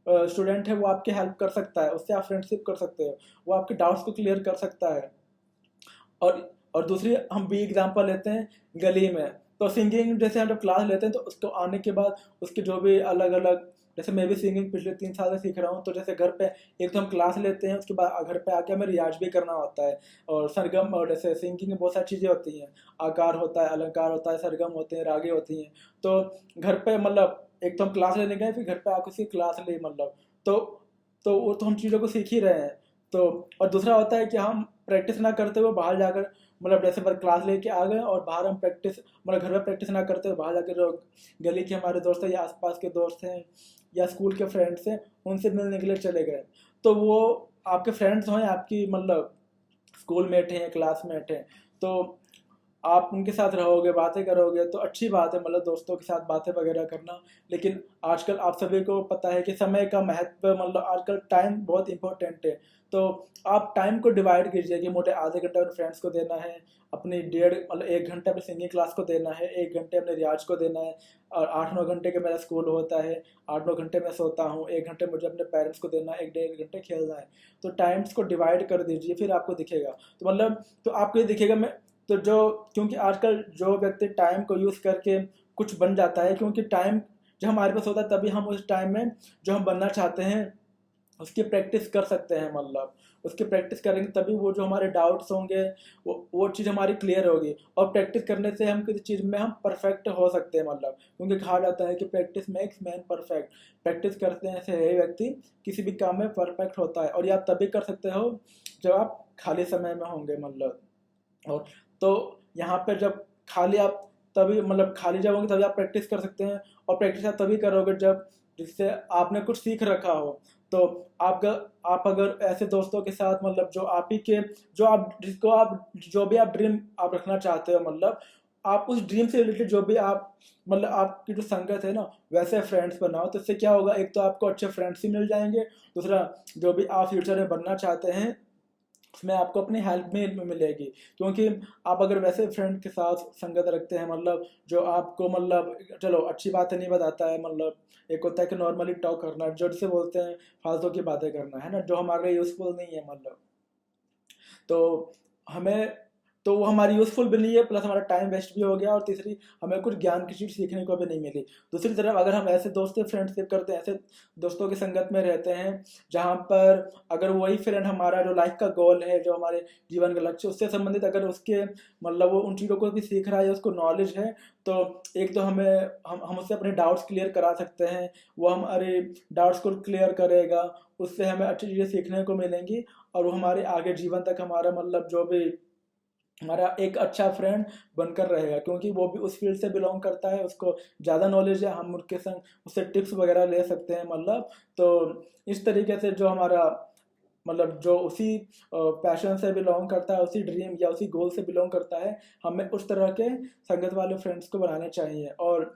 स्टूडेंट है वो आपकी हेल्प कर सकता है, उससे आप फ्रेंडशिप कर सकते हो, वो आपके डाउट्स को क्लियर कर सकता है। और दूसरी हम भी एग्जांपल लेते हैं गली में, तो सिंगिंग जैसे हम जब क्लास लेते हैं तो उसको आने के बाद उसके जो भी अलग अलग, जैसे मैं भी सिंगिंग पिछले 3 साल से सीख रहा हूँ, तो जैसे घर पे एक तो हम क्लास लेते हैं, उसके बाद घर पे आके हमें रियाज भी करना होता है। और सरगम, और जैसे सिंगिंग में बहुत सारी चीज़ें होती हैं, आकार होता है, अलंकार होता है, सरगम होते हैं, रागे होती हैं। तो घर पे मतलब एक तो हम क्लास लेने गए, फिर घर पे आके उसकी क्लास ली, मतलब तो वो तो हम चीज़ों को सीख ही रहे हैं। तो और दूसरा होता है कि हम प्रैक्टिस ना करते हुए बाहर जाकर, मतलब जैसे पर क्लास लेके आ गए और बाहर हम प्रैक्टिस, मतलब घर में प्रैक्टिस ना करते हुए बाहर जाकर जो गली के हमारे दोस्त हैं या आसपास के दोस्त हैं या स्कूल के फ्रेंड्स हैं उनसे मिलने के लिए चले गए, तो वो आपके फ्रेंड्स हों, आपकी मतलब स्कूल मेट हैं या क्लासमेट हैं, तो आप उनके साथ रहोगे, बातें करोगे तो अच्छी बात है, मतलब दोस्तों के साथ बातें वगैरह करना। लेकिन आजकल आप सभी को पता है कि समय का महत्व, मतलब आजकल टाइम बहुत इंपॉर्टेंट है। तो आप टाइम को डिवाइड कीजिए कि मुझे आधे घंटे अपने फ्रेंड्स को देना है, अपनी 1.5 घंटे अपने सिंगिंग क्लास को देना है, 1 घंटे अपने रियाज को देना है, और 8-9 घंटे का मेरा स्कूल होता है, 8-9 घंटे मैं सोता हूँ, 1 घंटे मुझे अपने पेरेंट्स को देना है, 1-1.5 घंटे खेलना है। तो टाइम्स को डिवाइड कर दीजिए, फिर आपको दिखेगा, तो मतलब तो आपको ये दिखेगा। मैं तो जो क्योंकि आजकल जो व्यक्ति टाइम को यूज़ करके कुछ बन जाता है, क्योंकि टाइम जब हमारे पास होता है तभी हम उस टाइम में जो हम बनना चाहते हैं उसकी प्रैक्टिस कर सकते हैं, मतलब उसकी प्रैक्टिस करेंगे तभी वो जो हमारे डाउट्स होंगे वो चीज़ हमारी क्लियर होगी, और प्रैक्टिस करने से हम किसी चीज़ में हम परफेक्ट हो सकते हैं, मतलब क्योंकि कहा जाता है कि practice makes man perfect. Practice करते हैं से है व्यक्ति किसी भी काम में परफेक्ट होता है, और ये आप तभी कर सकते हो जब आप खाली समय में होंगे, मतलब। और तो यहाँ पे जब खाली आप तभी मतलब खाली जब होंगे तभी आप प्रैक्टिस कर सकते हैं, और प्रैक्टिस आप तभी करोगे जब जिससे आपने कुछ सीख रखा हो। तो आप अगर ऐसे दोस्तों के साथ, मतलब जो आप ही के जो आप जिसको आप जो भी आप ड्रीम आप रखना चाहते हो, मतलब आप उस ड्रीम से रिलेटेड जो भी आप मतलब आपकी जो संगत है ना वैसे फ्रेंड्स बनाओ, तो इससे क्या होगा, एक तो आपको अच्छे फ्रेंड्स ही मिल जाएंगे, दूसरा जो भी आप फ्यूचर में बनना चाहते हैं उसमें आपको अपनी हेल्प भी मिलेगी। क्योंकि आप अगर वैसे फ्रेंड के साथ संगत रखते हैं, मतलब जो आपको मतलब चलो अच्छी बातें नहीं बताता है, मतलब एक होता है कि नॉर्मली टॉक करना, जो जिसे बोलते हैं फालतू की बातें करना, है ना, जो हमारे लिए यूजफुल नहीं है, मतलब तो हमें तो वो हमारी यूज़फुल भी नहीं है, प्लस हमारा टाइम वेस्ट भी हो गया, और तीसरी हमें कुछ ज्ञान की चीज़ सीखने को भी नहीं मिली। दूसरी तरफ अगर हम ऐसे दोस्त से फ्रेंडशिप करते हैं, ऐसे दोस्तों की संगत में रहते हैं जहाँ पर अगर वही फ्रेंड हमारा जो लाइफ का गोल है, जो हमारे जीवन का लक्ष्य उससे संबंधित, अगर उसके मतलब वो उन चीज़ों को भी सीख रहा है, उसको नॉलेज है, तो एक तो हम उससे अपने डाउट्स क्लियर करा सकते हैं, वो हमारे डाउट्स को क्लियर करेगा, उससे हमें अच्छी चीज़ें सीखने को मिलेंगी, और वो हमारे आगे जीवन तक हमारा मतलब जो भी हमारा एक अच्छा फ्रेंड बनकर रहेगा, क्योंकि वो भी उस फील्ड से बिलोंग करता है, उसको ज़्यादा नॉलेज है, हम उनके संग उससे टिप्स वगैरह ले सकते हैं मतलब। तो इस तरीके से जो हमारा मतलब जो उसी पैशन से बिलोंग करता है, उसी ड्रीम या उसी गोल से बिलोंग करता है, हमें उस तरह के संगत वाले फ्रेंड्स को बनाने चाहिए। और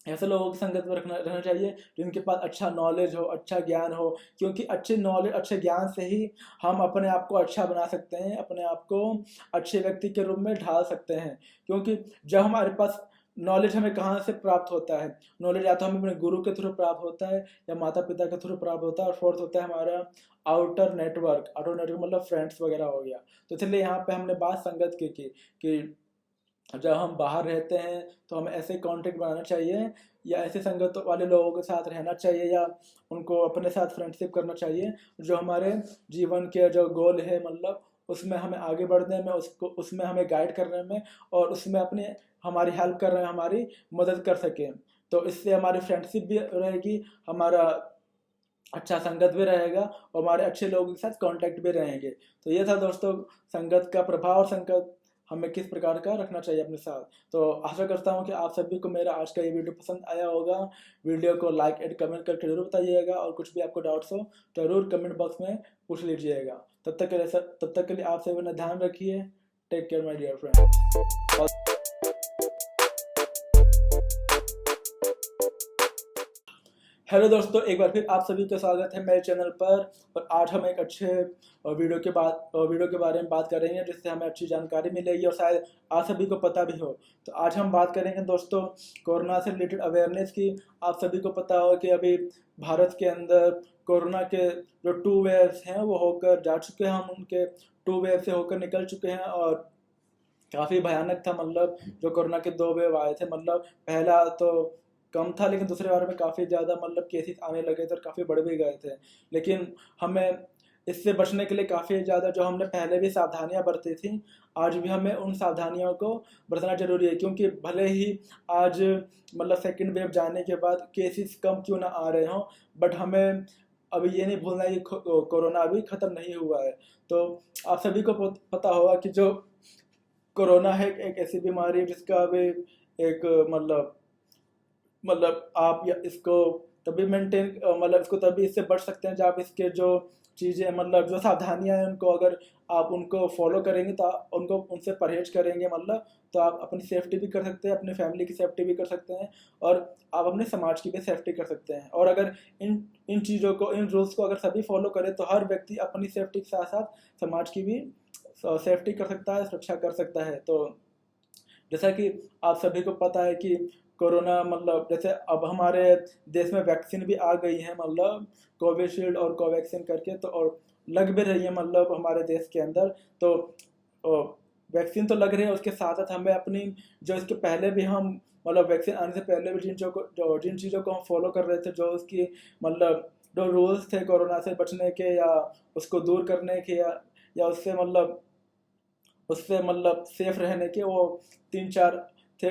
ऐसे लोगों की संगत में रहना चाहिए जिनके पास अच्छा नॉलेज हो, अच्छा ज्ञान हो, क्योंकि अच्छे नॉलेज अच्छे ज्ञान से ही हम अपने आप को अच्छा बना सकते हैं, अपने आप को अच्छे व्यक्ति के रूप में ढाल सकते हैं। क्योंकि जब हमारे पास नॉलेज हमें कहाँ से प्राप्त होता है, नॉलेज या तो हमें अपने गुरु के थ्रू प्राप्त होता है या माता पिता के थ्रू प्राप्त होता है, और फोर्थ होता है हमारा आउटर नेटवर्क मतलब फ्रेंड्स वगैरह हो गया। तो इसलिए यहाँ पे हमने बात संगत की कि जब हम बाहर रहते हैं तो हमें ऐसे कॉन्टेक्ट बनाना चाहिए या ऐसे संगत वाले लोगों के साथ रहना चाहिए या उनको अपने साथ फ्रेंडशिप करना चाहिए जो हमारे जीवन के जो गोल है मतलब उसमें हमें आगे बढ़ने में, उसको उसमें हमें गाइड करने में और उसमें अपनी हमारी हेल्प कर रहे हैं, हमारी मदद कर सकें। तो इससे हमारी फ्रेंडशिप भी रहेगी, हमारा अच्छा संगत भी रहेगा और हमारे अच्छे लोगों के साथ कांटेक्ट भी रहेंगे। तो ये था दोस्तों संगत का प्रभाव और संगत हमें किस प्रकार का रखना चाहिए अपने साथ। तो आशा करता हूँ कि आप सभी को मेरा आज का ये वीडियो पसंद आया होगा। वीडियो को लाइक एंड कमेंट करके जरूर बताइएगा और कुछ भी आपको डाउट्स हो जरूर कमेंट बॉक्स में पूछ लीजिएगा। तब तक के लिए आप सभी अपना ध्यान रखिए। Take care my dear friend. Hello दोस्तों, एक बार फिर आप सभी का स्वागत है मेरे चैनल पर। और आज हम एक अच्छे वीडियो के बारे में बात करेंगे जिससे हमें अच्छी जानकारी मिलेगी और शायद आप सभी को पता भी हो। तो आज हम बात करेंगे दोस्तों कोरोना से रिलेटेड अवेयरनेस की। आप सभी को पता हो कि अभी भारत के अंदर कोरोना के जो 2 वेव्स हैं वो होकर जा चुके हैं, हम उनके 2 वेव से होकर निकल चुके हैं और काफ़ी भयानक था। मतलब जो कोरोना के 2 वेव आए थे, मतलब पहला तो कम था लेकिन दूसरे बार में काफ़ी ज़्यादा मतलब केसेस आने लगे थे और काफ़ी बढ़ भी गए थे। लेकिन हमें इससे बचने के लिए काफ़ी ज़्यादा जो हमने पहले भी सावधानियां बरती थी, आज भी हमें उन सावधानियों को बरतना जरूरी है। क्योंकि भले ही आज मतलब सेकंड वेव जाने के बाद केसेस कम क्यों ना आ रहे हों, बट हमें अभी ये नहीं भूलना है कि कोरोना अभी ख़त्म नहीं हुआ है। तो आप सभी को पता होगा कि जो कोरोना है एक ऐसी बीमारी है जिसका अभी एक मतलब आप या इसको तभी मेंटेन मतलब इसको तभी इससे बच सकते हैं जब आप इसके जो चीज़ें मतलब जो सावधानियां हैं उनको अगर आप उनको फॉलो करेंगे तो उनको उनसे परहेज करेंगे मतलब, तो आप अपनी सेफ्टी भी कर सकते हैं, अपनी फैमिली की सेफ्टी भी कर सकते हैं और आप अपने समाज की भी सेफ्टी कर सकते हैं। और अगर इन इन चीज़ों को, इन रूल्स को अगर सभी फॉलो करें तो हर व्यक्ति अपनी सेफ्टी के साथ साथ समाज की भी सेफ्टी कर सकता है, सुरक्षा कर सकता है। तो जैसा कि आप सभी को पता है कि कोरोना मतलब जैसे अब हमारे देश में वैक्सीन भी आ गई है, मतलब कोविशील्ड और कोवैक्सीन करके, तो और लग भी रही है मतलब हमारे देश के अंदर। तो वैक्सीन तो लग रही है, उसके साथ साथ हमें अपनी जो इसके पहले भी हम मतलब वैक्सीन आने से पहले भी जिन चीज़ों को हम फॉलो कर रहे थे, जो उसकी मतलब जो रूल्स थे कोरोना से बचने के या उसको दूर करने के या उससे मतलब सेफ रहने के, वो 3-4 थे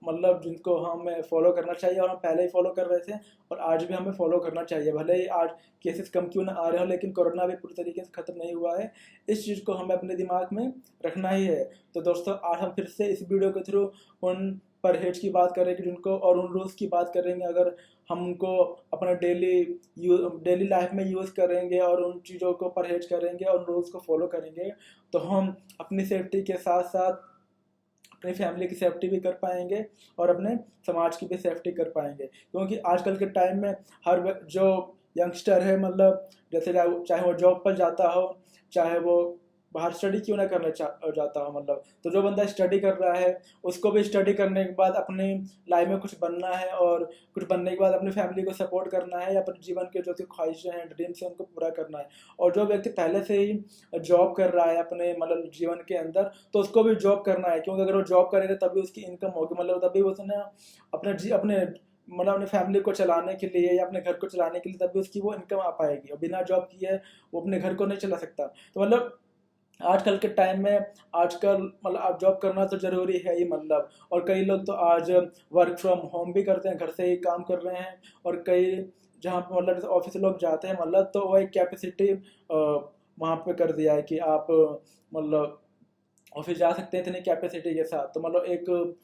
मतलब जिनको हमें फॉलो करना चाहिए और हम पहले ही फॉलो कर रहे थे और आज भी हमें फॉलो करना चाहिए। भले ही आज केसेस कम क्यों ना आ रहे हो लेकिन कोरोना भी पूरी तरीके से ख़त्म नहीं हुआ है, इस चीज़ को हमें अपने दिमाग में रखना ही है। तो दोस्तों आज हम फिर से इस वीडियो के थ्रू उन परहेज की बात करेंगे जिनको, और उन रूल्स की बात करेंगे अगर हम उनको अपने डेली लाइफ में यूज़ करेंगे और उन चीज़ों को परहेज करेंगे और उन रूल्स को फॉलो करेंगे तो हम अपनी सेफ्टी के साथ साथ अपनी फैमिली की सेफ्टी भी कर पाएंगे और अपने समाज की भी सेफ्टी कर पाएंगे। क्योंकि आजकल के टाइम में जो यंगस्टर है मतलब जैसे चाहे वो जॉब पर जाता हो, चाहे वो बाहर स्टडी क्यों ना करना जाता हो, मतलब तो जो बंदा स्टडी कर रहा है उसको भी स्टडी करने के बाद अपनी लाइफ में कुछ बनना है और कुछ बनने के बाद अपनी फैमिली को सपोर्ट करना है या अपने जीवन के जो ख्वाहिशें हैं, ड्रीम्स हैं, उनको पूरा करना है। और जो व्यक्ति पहले से ही जॉब कर रहा है अपने मतलब जीवन के अंदर, तो उसको भी जॉब करना है, क्योंकि अगर वो जॉब करेगा तभी उसकी इनकम होगी, मतलब तभी उसने अपने मतलब अपनी फैमिली को चलाने के लिए या अपने घर को चलाने के लिए तभी उसकी वो इनकम आ पाएगी। और बिना जॉब किए वो अपने घर को नहीं चला सकता। तो मतलब आजकल के टाइम में आजकल मतलब आप जॉब करना तो ज़रूरी है ही मतलब। और कई लोग तो आज वर्क फ्रॉम होम भी करते हैं, घर से ही काम कर रहे हैं। और कई जहाँ पे मतलब ऑफिस लोग जाते हैं मतलब, तो वो एक कैपेसिटी वहाँ पे कर दिया है कि आप मतलब ऑफिस जा सकते हैं इतनी कैपेसिटी के साथ। तो मतलब एक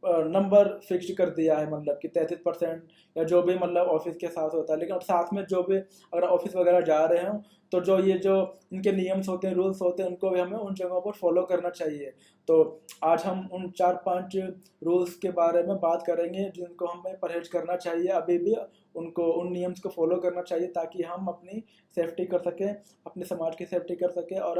नंबर फिक्स कर दिया है, मतलब कि 33% या जो भी मतलब ऑफिस के साथ होता है। लेकिन अब साथ में जो भी अगर ऑफिस वगैरह जा रहे हो तो जो ये जो इनके नियम्स होते हैं, रूल्स होते हैं, उनको भी हमें उन जगहों पर फॉलो करना चाहिए। तो आज हम उन 4-5 रूल्स के बारे में बात करेंगे जिनको हमें परहेज करना चाहिए अभी भी, उनको उन नियम्स को फॉलो करना चाहिए ताकि हम अपनी सेफ्टी कर सकें, अपने समाज की सेफ्टी कर सकें और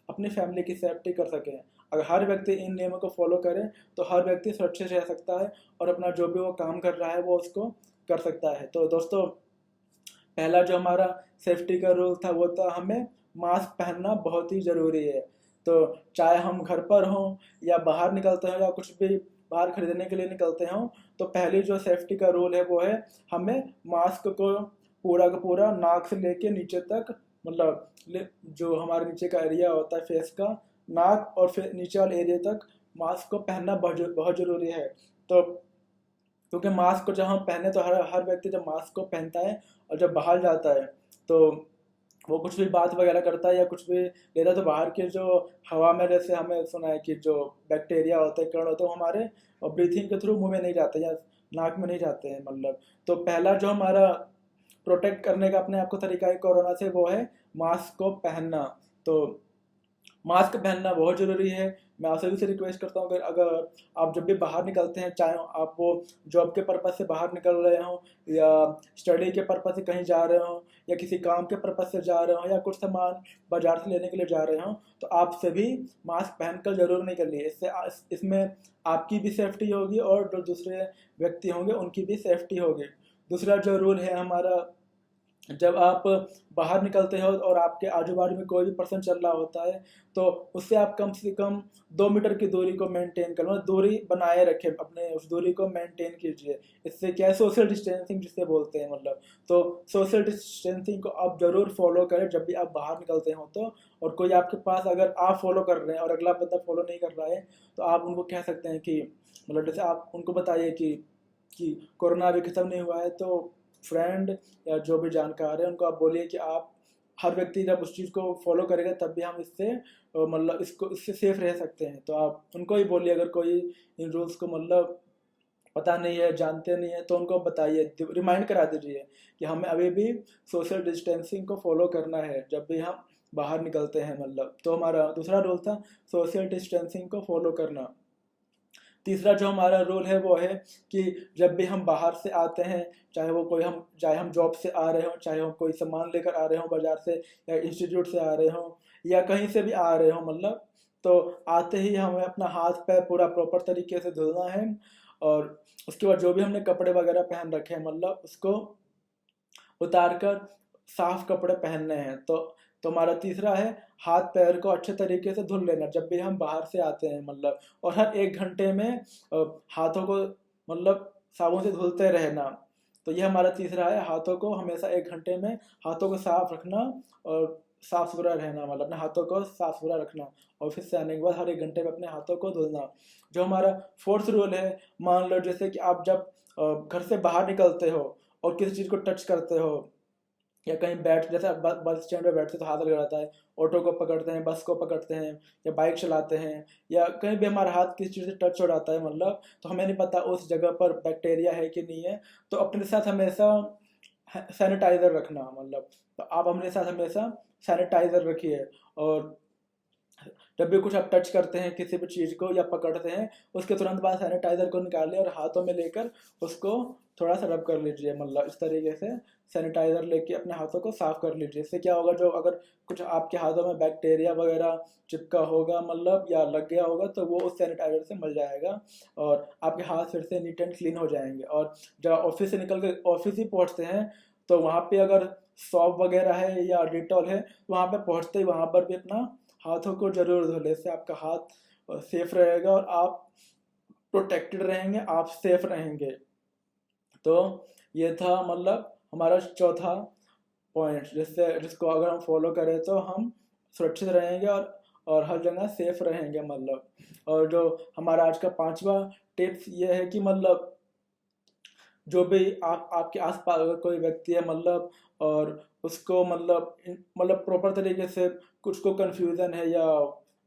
अपनी फैमिली की सेफ्टी कर सकें। अगर हर व्यक्ति इन नियमों को फॉलो करे तो हर व्यक्ति सुरक्षित रह सकता है और अपना जो भी वो काम कर रहा है वो उसको कर सकता है। तो दोस्तों, पहला जो हमारा सेफ्टी का रूल था वो था हमें मास्क पहनना बहुत ही ज़रूरी है। तो चाहे हम घर पर हों या बाहर निकलते हों या कुछ भी बाहर खरीदने के लिए निकलते हों, तो पहली जो सेफ्टी का रूल है वो है हमें मास्क को पूरा का पूरा नाक से लेके नीचे तक, मतलब जो हमारे नीचे का एरिया होता है फेस का, नाक और फिर नीचे वाले एरिया तक मास्क को पहनना बहुत ज़रूरी है। तो क्योंकि मास्क को जब हम पहने तो हर हर व्यक्ति जब मास्क को पहनता है और जब बाहर जाता है तो वो कुछ भी बात वगैरह करता है या कुछ भी लेता है तो बाहर के जो हवा में, जैसे हमें सुना है कि जो बैक्टीरिया होते हैं, कण होते हैं, वो हमारे ब्रीथिंग के थ्रू मुंह में नहीं जाते या नाक में नहीं जाते हैं, मतलब। तो पहला जो हमारा प्रोटेक्ट करने का अपने आप को तरीका है कोरोना से वो है मास्क को पहनना। तो मास्क पहनना बहुत ज़रूरी है। मैं आप सभी से रिक्वेस्ट करता हूँ, अगर आप जब भी बाहर निकलते हैं, चाहे आप वो जॉब के पर्पज़ से बाहर निकल रहे हों या स्टडी के पर्पज़ से कहीं जा रहे हों या किसी काम के पर्पज़ से जा रहे हों या कुछ सामान बाजार से लेने के लिए जा रहे हों, तो आप सभी मास्क पहन कर ज़रूर निकलिए। इसमें आपकी भी सेफ्टी होगी और जो दूसरे व्यक्ति होंगे उनकी भी सेफ्टी होगी। दूसरा जो रूल है हमारा, जब आप बाहर निकलते हो और आपके आजू बाजू में कोई भी पर्सन चल रहा होता है तो उससे आप कम से कम 2 मीटर की दूरी को मेंटेन करो, मतलब दूरी बनाए रखें, अपने उस दूरी को मेंटेन कीजिए। इससे क्या है, सोशल डिस्टेंसिंग जिसे बोलते हैं, मतलब। तो सोशल डिस्टेंसिंग को आप जरूर फॉलो करें जब भी आप बाहर निकलते हो तो। और कोई आपके पास अगर आप फॉलो कर रहे हैं और अगला बंदा फॉलो नहीं कर रहा है तो आप उनको कह सकते हैं कि, मतलब जैसे आप उनको बताइए कि कोरोना अभी खत्म नहीं हुआ है, तो फ्रेंड या जो भी जानकार है उनको आप बोलिए कि आप, हर व्यक्ति जब उस चीज़ को फॉलो करेगा तब भी हम इससे मतलब इससे सेफ रह सकते हैं। तो आप उनको ही बोलिए, अगर कोई इन रूल्स को मतलब पता नहीं है, जानते नहीं है, तो उनको बताइए, रिमाइंड करा दीजिए कि हमें अभी भी सोशल डिस्टेंसिंग को फॉलो करना है जब भी हम बाहर निकलते हैं, मतलब। तो हमारा दूसरा रूल था सोशल डिस्टेंसिंग को फॉलो करना। तीसरा जो हमारा रूल है वो है कि जब भी हम बाहर से आते हैं, चाहे हम जॉब से आ रहे हो, चाहे हम कोई सामान लेकर आ रहे हो बाजार से या इंस्टीट्यूट से आ रहे हो या कहीं से भी आ रहे हो, मतलब, तो आते ही हमें अपना हाथ पैर पूरा प्रॉपर तरीके से धुलना है। और उसके बाद जो भी हमने कपड़े वगैरह पहन रखे हैं, मतलब उसको उतार कर साफ कपड़े पहनने हैं। तो हमारा तीसरा है हाथ पैर को अच्छे तरीके से धुल लेना जब भी हम बाहर से आते हैं, मतलब। और हर 1 घंटे में हाथों को मतलब साबुन से धुलते रहना। तो ये हमारा तीसरा है, हाथों को हमेशा 1 घंटे में हाथों को साफ रखना और साफ सुथरा रहना, मतलब अपने हाथों को साफ सुथरा रखना। ऑफिस से आने के बाद हर 1 घंटे में अपने हाथों को धुलना। जो हमारा फोर्थ रूल है, मान लो जैसे कि आप जब घर से बाहर निकलते हो और किसी चीज़ को टच करते हो या कहीं बैठ, जैसे आप बस स्टैंड पे बैठते तो हाथ लग जाता है, ऑटो को पकड़ते हैं, बस को पकड़ते हैं या बाइक चलाते हैं या कहीं भी हमारा हाथ किसी चीज़ से टच हो जाता है, मतलब, तो हमें नहीं पता उस जगह पर बैक्टीरिया है कि नहीं है। तो अपने साथ हमेशा सैनिटाइज़र रखना, मतलब। तो आप अपने साथ हमेशा सैनिटाइज़र रखिए। और जब भी कुछ आप टच करते हैं किसी भी चीज़ को या पकड़ते हैं, उसके तुरंत बाद सैनिटाइज़र को निकालिए और हाथों में लेकर उसको थोड़ा सा रब कर लीजिए, मतलब इस तरीके से सैनिटाइज़र लेके अपने हाथों को साफ कर लीजिए। इससे क्या होगा, जो अगर कुछ आपके हाथों में बैक्टीरिया वगैरह चिपका होगा, मतलब या लग गया होगा, तो वो उस सैनिटाइज़र से मर जाएगा और आपके हाथ फिर से नीट एंड क्लीन हो जाएंगे। और जब ऑफिस से निकल कर ऑफिस ही पहुँचते हैं तो वहाँ पे अगर सॉप वगैरह है या डिटॉल है, तो वहाँ पे पहुँचते ही वहाँ पर भी अपना हाथों को जरूर धो ले, से आपका हाथ सेफ रहेगा और आप प्रोटेक्टेड रहेंगे, आप सेफ रहेंगे। तो ये था मतलब हमारा चौथा पॉइंट, जिसको अगर हम फॉलो करें तो हम सुरक्षित रहेंगे और हर जगह सेफ रहेंगे, मतलब। और जो हमारा आज का पांचवा टिप्स ये है कि, मतलब, जो भी आपके आसपास अगर कोई व्यक्ति है, मतलब, और उसको मतलब प्रॉपर तरीके से कुछ को कन्फ्यूज़न है या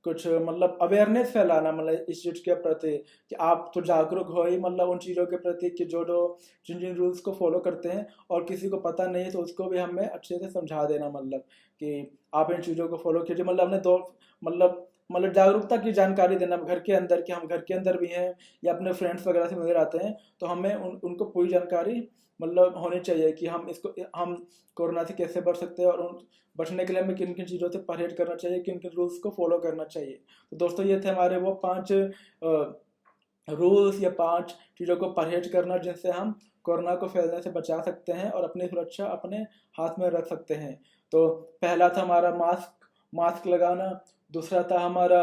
कुछ मतलब अवेयरनेस फैलाना, मतलब इस चीज़ के प्रति कि आप तो जागरूक हो ही मतलब उन चीज़ों के प्रति कि जो जो जिन जिन रूल्स को फॉलो करते हैं, और किसी को पता नहीं है तो उसको भी हमें अच्छे से समझा देना, मतलब कि आप इन चीज़ों को फॉलो कीजिए। मतलब अपने दो मतलब जागरूकता की जानकारी देना घर के अंदर, कि हम घर के अंदर भी हैं या अपने फ्रेंड्स वगैरह से नजर आते हैं, तो हमें उनको पूरी जानकारी मतलब होनी चाहिए कि हम कोरोना से कैसे बच सकते हैं, और उन बचने के लिए हमें किन किन चीज़ों से परहेज करना चाहिए, किन किन रूल्स को फॉलो करना चाहिए। तो दोस्तों ये थे हमारे वो 5 रूल्स या 5 चीज़ों को परहेज करना जिनसे हम कोरोना को फैलने से बचा सकते हैं और अपनी सुरक्षा अपने हाथ में रख सकते हैं। तो पहला था हमारा मास्क लगाना, दूसरा था हमारा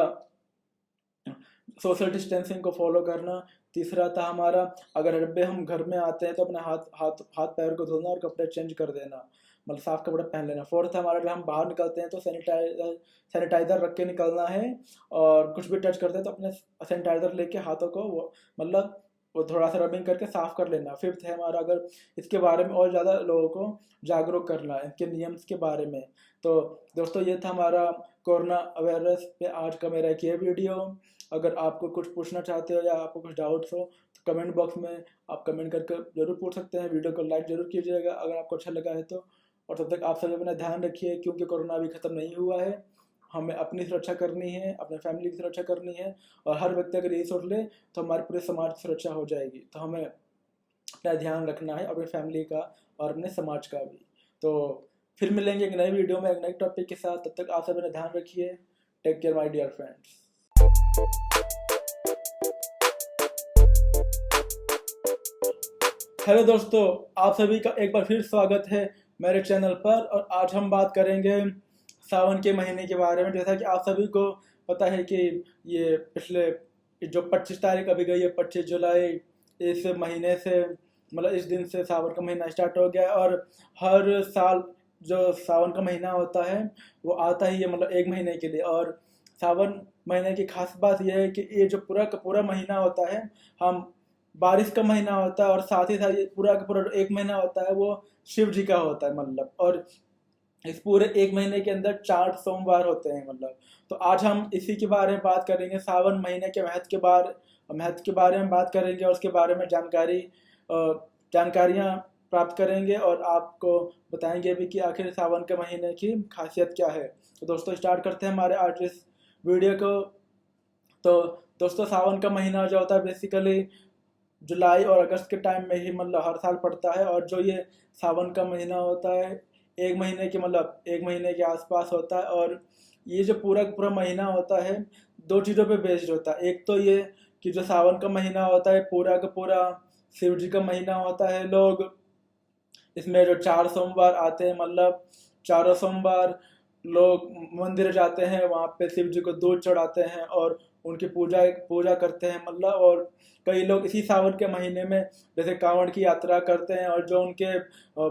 सोशल डिस्टेंसिंग को फॉलो करना, तीसरा था हमारा अगर जब भी हम घर में आते हैं तो अपने हाथ पैर को धोना और कपड़े चेंज कर देना, मतलब साफ कपड़े पहन लेना। फोर्थ हमारा जब हम बाहर निकलते हैं तो सैनिटाइजर रख के निकलना है, और कुछ भी टच करते हैं तो अपने सैनिटाइजर लेके हाथों को मतलब वो थोड़ा सा रबिंग करके साफ कर लेना। फिफ्थ है हमारा अगर इसके बारे में और ज़्यादा लोगों को जागरूक करना इनके नियम्स के बारे में। तो दोस्तों ये था हमारा कोरोना अवेयरनेस पे आज का मेरा एक ये वीडियो। अगर आपको कुछ पूछना चाहते हो या आपको कुछ डाउट्स हो तो कमेंट बॉक्स में आप कमेंट करके जरूर पूछ सकते हैं। वीडियो को लाइक जरूर कीजिएगा अगर आपको अच्छा लगा है तो। और तब तक आप सभी अपना ध्यान रखिए, क्योंकि कोरोना अभी ख़त्म नहीं हुआ है। हमें अपनी सुरक्षा करनी है, अपने फैमिली की सुरक्षा करनी है, और हर व्यक्ति अगर ये सोच ले तो हमारे पूरे समाज की सुरक्षा हो जाएगी। तो हमें अपना ध्यान रखना है, अपनी फैमिली का और अपने समाज का भी। तो फिर मिलेंगे एक नई वीडियो में एक नए टॉपिक के साथ। तब तक आप सभी अपना ध्यान रखिए। Take care my dear friends. Hello दोस्तों, आप सभी का एक बार फिर स्वागत है मेरे चैनल पर। और आज हम बात करेंगे सावन के महीने के बारे में। जैसा कि आप सभी को पता है कि ये पिछले जो 25 तारीख अभी गई है, 25 जुलाई, इस महीने से मतलब इस दिन से सावन का महीना स्टार्ट हो गया है। और हर साल जो सावन का महीना होता है वो आता ही है मतलब एक महीने के लिए। और सावन महीने की खास बात यह है कि ये जो पूरा का पूरा महीना होता है, हम बारिश का महीना होता है, और साथ ही साथ ये पूरा का पूरा एक महीना होता है वो शिव जी का होता है मतलब। और इस पूरे एक महीने के अंदर 4 सोमवार होते हैं मतलब। तो आज हम इसी के बारे में बात करेंगे, सावन महीने के महत्व के बारे में बात करेंगे, और उसके बारे में जानकारियाँ प्राप्त करेंगे, और आपको बताएंगे भी कि आखिर सावन के महीने की खासियत क्या है। तो दोस्तों स्टार्ट करते हैं हमारे आज इस वीडियो को। तो दोस्तों सावन का महीना जो होता है बेसिकली जुलाई और अगस्त के टाइम में ही मतलब हर साल पड़ता है। और जो ये सावन का महीना होता है एक महीने के मतलब एक महीने के आसपास होता है। और ये जो पूरा पूरा महीना होता है दो चीज़ों पे बेस्ड होता है। एक तो ये कि जो सावन का महीना होता है पूरा का पूरा शिव जी का महीना होता है। लोग इसमें जो 4 सोमवार आते हैं मतलब चारों सोमवार लोग मंदिर जाते हैं, वहाँ पे शिव जी को दूध चढ़ाते हैं और उनकी पूजा पूजा करते हैं मतलब। और कई लोग इसी सावन के महीने में जैसे कांवड़ की यात्रा करते हैं। और जो उनके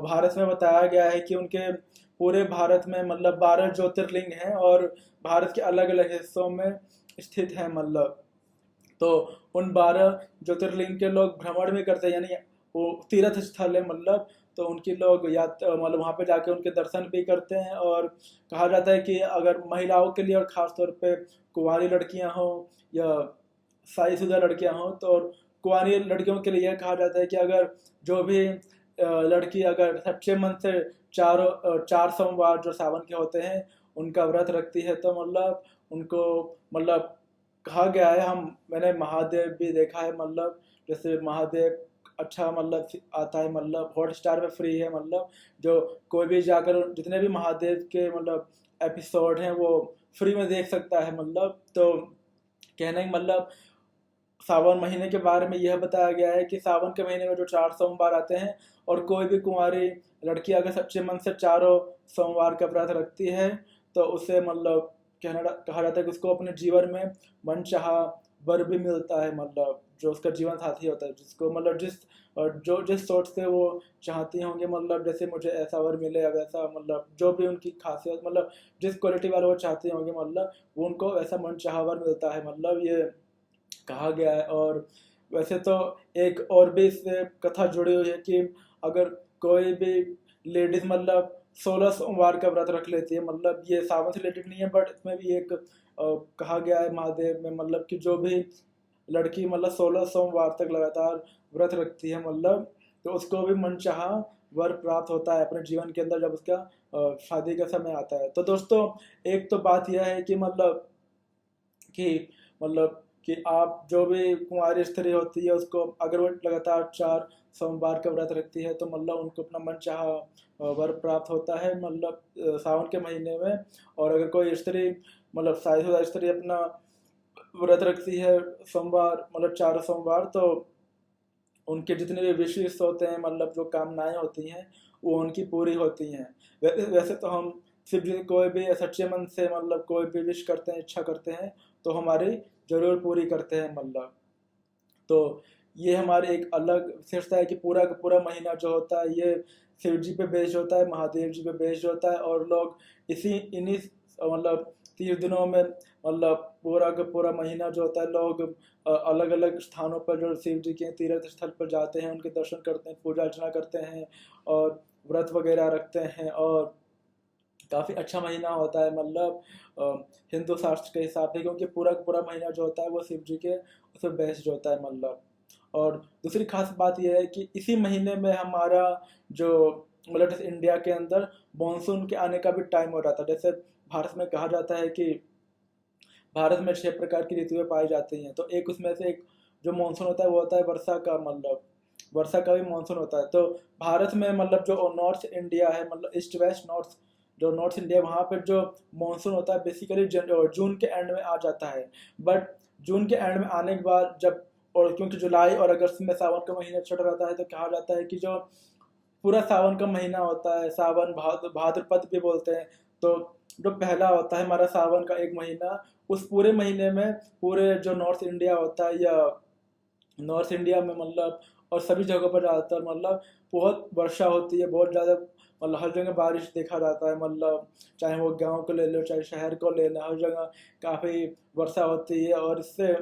भारत में बताया गया है कि उनके पूरे भारत में मतलब 12 ज्योतिर्लिंग हैं, और भारत के अलग अलग हिस्सों में स्थित हैं मतलब। तो उन 12 ज्योतिर्लिंग के लोग भ्रमण भी करते हैं, यानी वो तीर्थ स्थल है मतलब। तो उनके लोग मतलब वहाँ पे जाके उनके दर्शन भी करते हैं। और कहा जाता है कि अगर महिलाओं के लिए और ख़ास तौर पे कुंवारी लड़कियाँ हों या शादीशुदा लड़कियाँ हों, तो कुंवारी लड़कियों के लिए यह कहा जाता है कि अगर जो भी लड़की अगर सच्चे मन से 4 सोमवार जो सावन के होते हैं उनका व्रत रखती है तो मतलब उनको मतलब कहा गया है। मैंने महादेव भी देखा है मतलब। जैसे महादेव अच्छा मतलब आता है मतलब हॉटस्टार पे फ्री है मतलब। जो कोई भी जाकर जितने भी महादेव के मतलब एपिसोड हैं वो फ्री में देख सकता है मतलब। तो कहने का मतलब सावन महीने के बारे में यह बताया गया है कि सावन के महीने में जो 4 सोमवार आते हैं, और कोई भी कुंवारी लड़की अगर सच्चे मन से चारों सोमवार का व्रत रखती है तो उसे मतलब कहा जाता है कि उसको अपने जीवन में मनचाहा वर भी मिलता है मतलब। जो उसका जीवन साथी होता है, जिसको मतलब जिस सोच से वो चाहती होंगे मतलब, जैसे मुझे ऐसा वर मिले या वैसा मतलब जो भी उनकी खासियत मतलब जिस क्वालिटी वाला वो चाहते होंगे मतलब वो उनको वैसा मनचाहा वर मिलता है मतलब, ये कहा गया है। और वैसे तो एक और भी इससे कथा जुड़ी हुई है कि अगर कोई भी लेडीज मतलब 16 सोमवार का व्रत रख लेती है मतलब, ये सावन से रिलेटेड नहीं है बट इसमें भी एक कहा गया है महादेव में, मतलब कि जो भी लड़की मतलब 16 सोमवार तक लगातार व्रत रखती है मतलब, तो उसको भी मनचाहा वर प्राप्त होता है अपने जीवन के अंदर जब उसका शादी का समय आता है। तो दोस्तों एक तो बात यह है कि कि मतलब कि आप जो भी कुंवारी स्त्री होती है उसको अगर वो लगातार 4 सोमवार का व्रत रखती है तो मतलब उनको अपना मनचाहा वर प्राप्त होता है मतलब सावन के महीने में। और अगर कोई स्त्री मतलब शादीशुदा स्त्री अपना व्रत रखती है सोमवार मतलब 4 सोमवार, तो उनके जितने भी विशेष होते हैं मतलब जो कामनाएं होती हैं वो उनकी पूरी होती हैं। वैसे तो हम सिर्फ जी कोई भी सच्चे मन से मतलब कोई भी विश करते हैं, इच्छा करते हैं तो हमारी जरूर पूरी करते हैं मतलब। तो ये हमारी एक अलग विशेषता है कि पूरा का पूरा महीना जो होता है ये शिव जी पे बेस्ड होता है, महादेव जी पे बेस्ड होता है। और लोग इन्हीं मतलब 30 दिनों में मतलब पूरा का पूरा महीना जो होता है लोग अलग अलग स्थानों पर जो शिव जी के तीर्थ स्थल पर जाते हैं, उनके दर्शन करते हैं, पूजा अर्चना करते हैं और व्रत वगैरह रखते हैं। और काफ़ी अच्छा महीना होता है मतलब हिंदू शास्त्र के हिसाब से, क्योंकि पूरा का पूरा महीना जो होता है वो शिव जी के उस पर बेस्ड होता है मतलब। और दूसरी खास बात यह है कि इसी महीने में हमारा जो मतलब जैसे इंडिया के अंदर मानसून के आने का भी टाइम हो रहा था। जैसे भारत में कहा जाता है कि भारत में 6 प्रकार की ऋतुएं पाई जाती हैं, तो एक उसमें से एक जो मानसून होता है वो होता है वर्षा का, मतलब वर्षा का भी मानसून होता है। तो भारत में मतलब जो नॉर्थ इंडिया है मतलब ईस्ट वेस्ट नॉर्थ, जो नॉर्थ इंडिया वहाँ पर जो मानसून होता है बेसिकली जून के एंड में आ जाता है। बट जून के एंड में आने के बाद जब, और क्योंकि जुलाई और अगस्त में सावन का महीना चढ़ रहता है तो कहा जाता है कि जो पूरा सावन का महीना होता है, सावन भाद्रपद भी बोलते हैं, तो जो पहला होता है हमारा सावन का एक महीना, उस पूरे महीने में पूरे जो नॉर्थ इंडिया होता है या नॉर्थ इंडिया में मतलब और सभी जगहों पर ज़्यादातर मतलब बहुत वर्षा होती है, बहुत ज़्यादा मतलब हर जगह बारिश देखा जाता है मतलब, चाहे वो गांव को ले लो चाहे शहर को ले लो, हर जगह काफ़ी वर्षा होती है। और इससे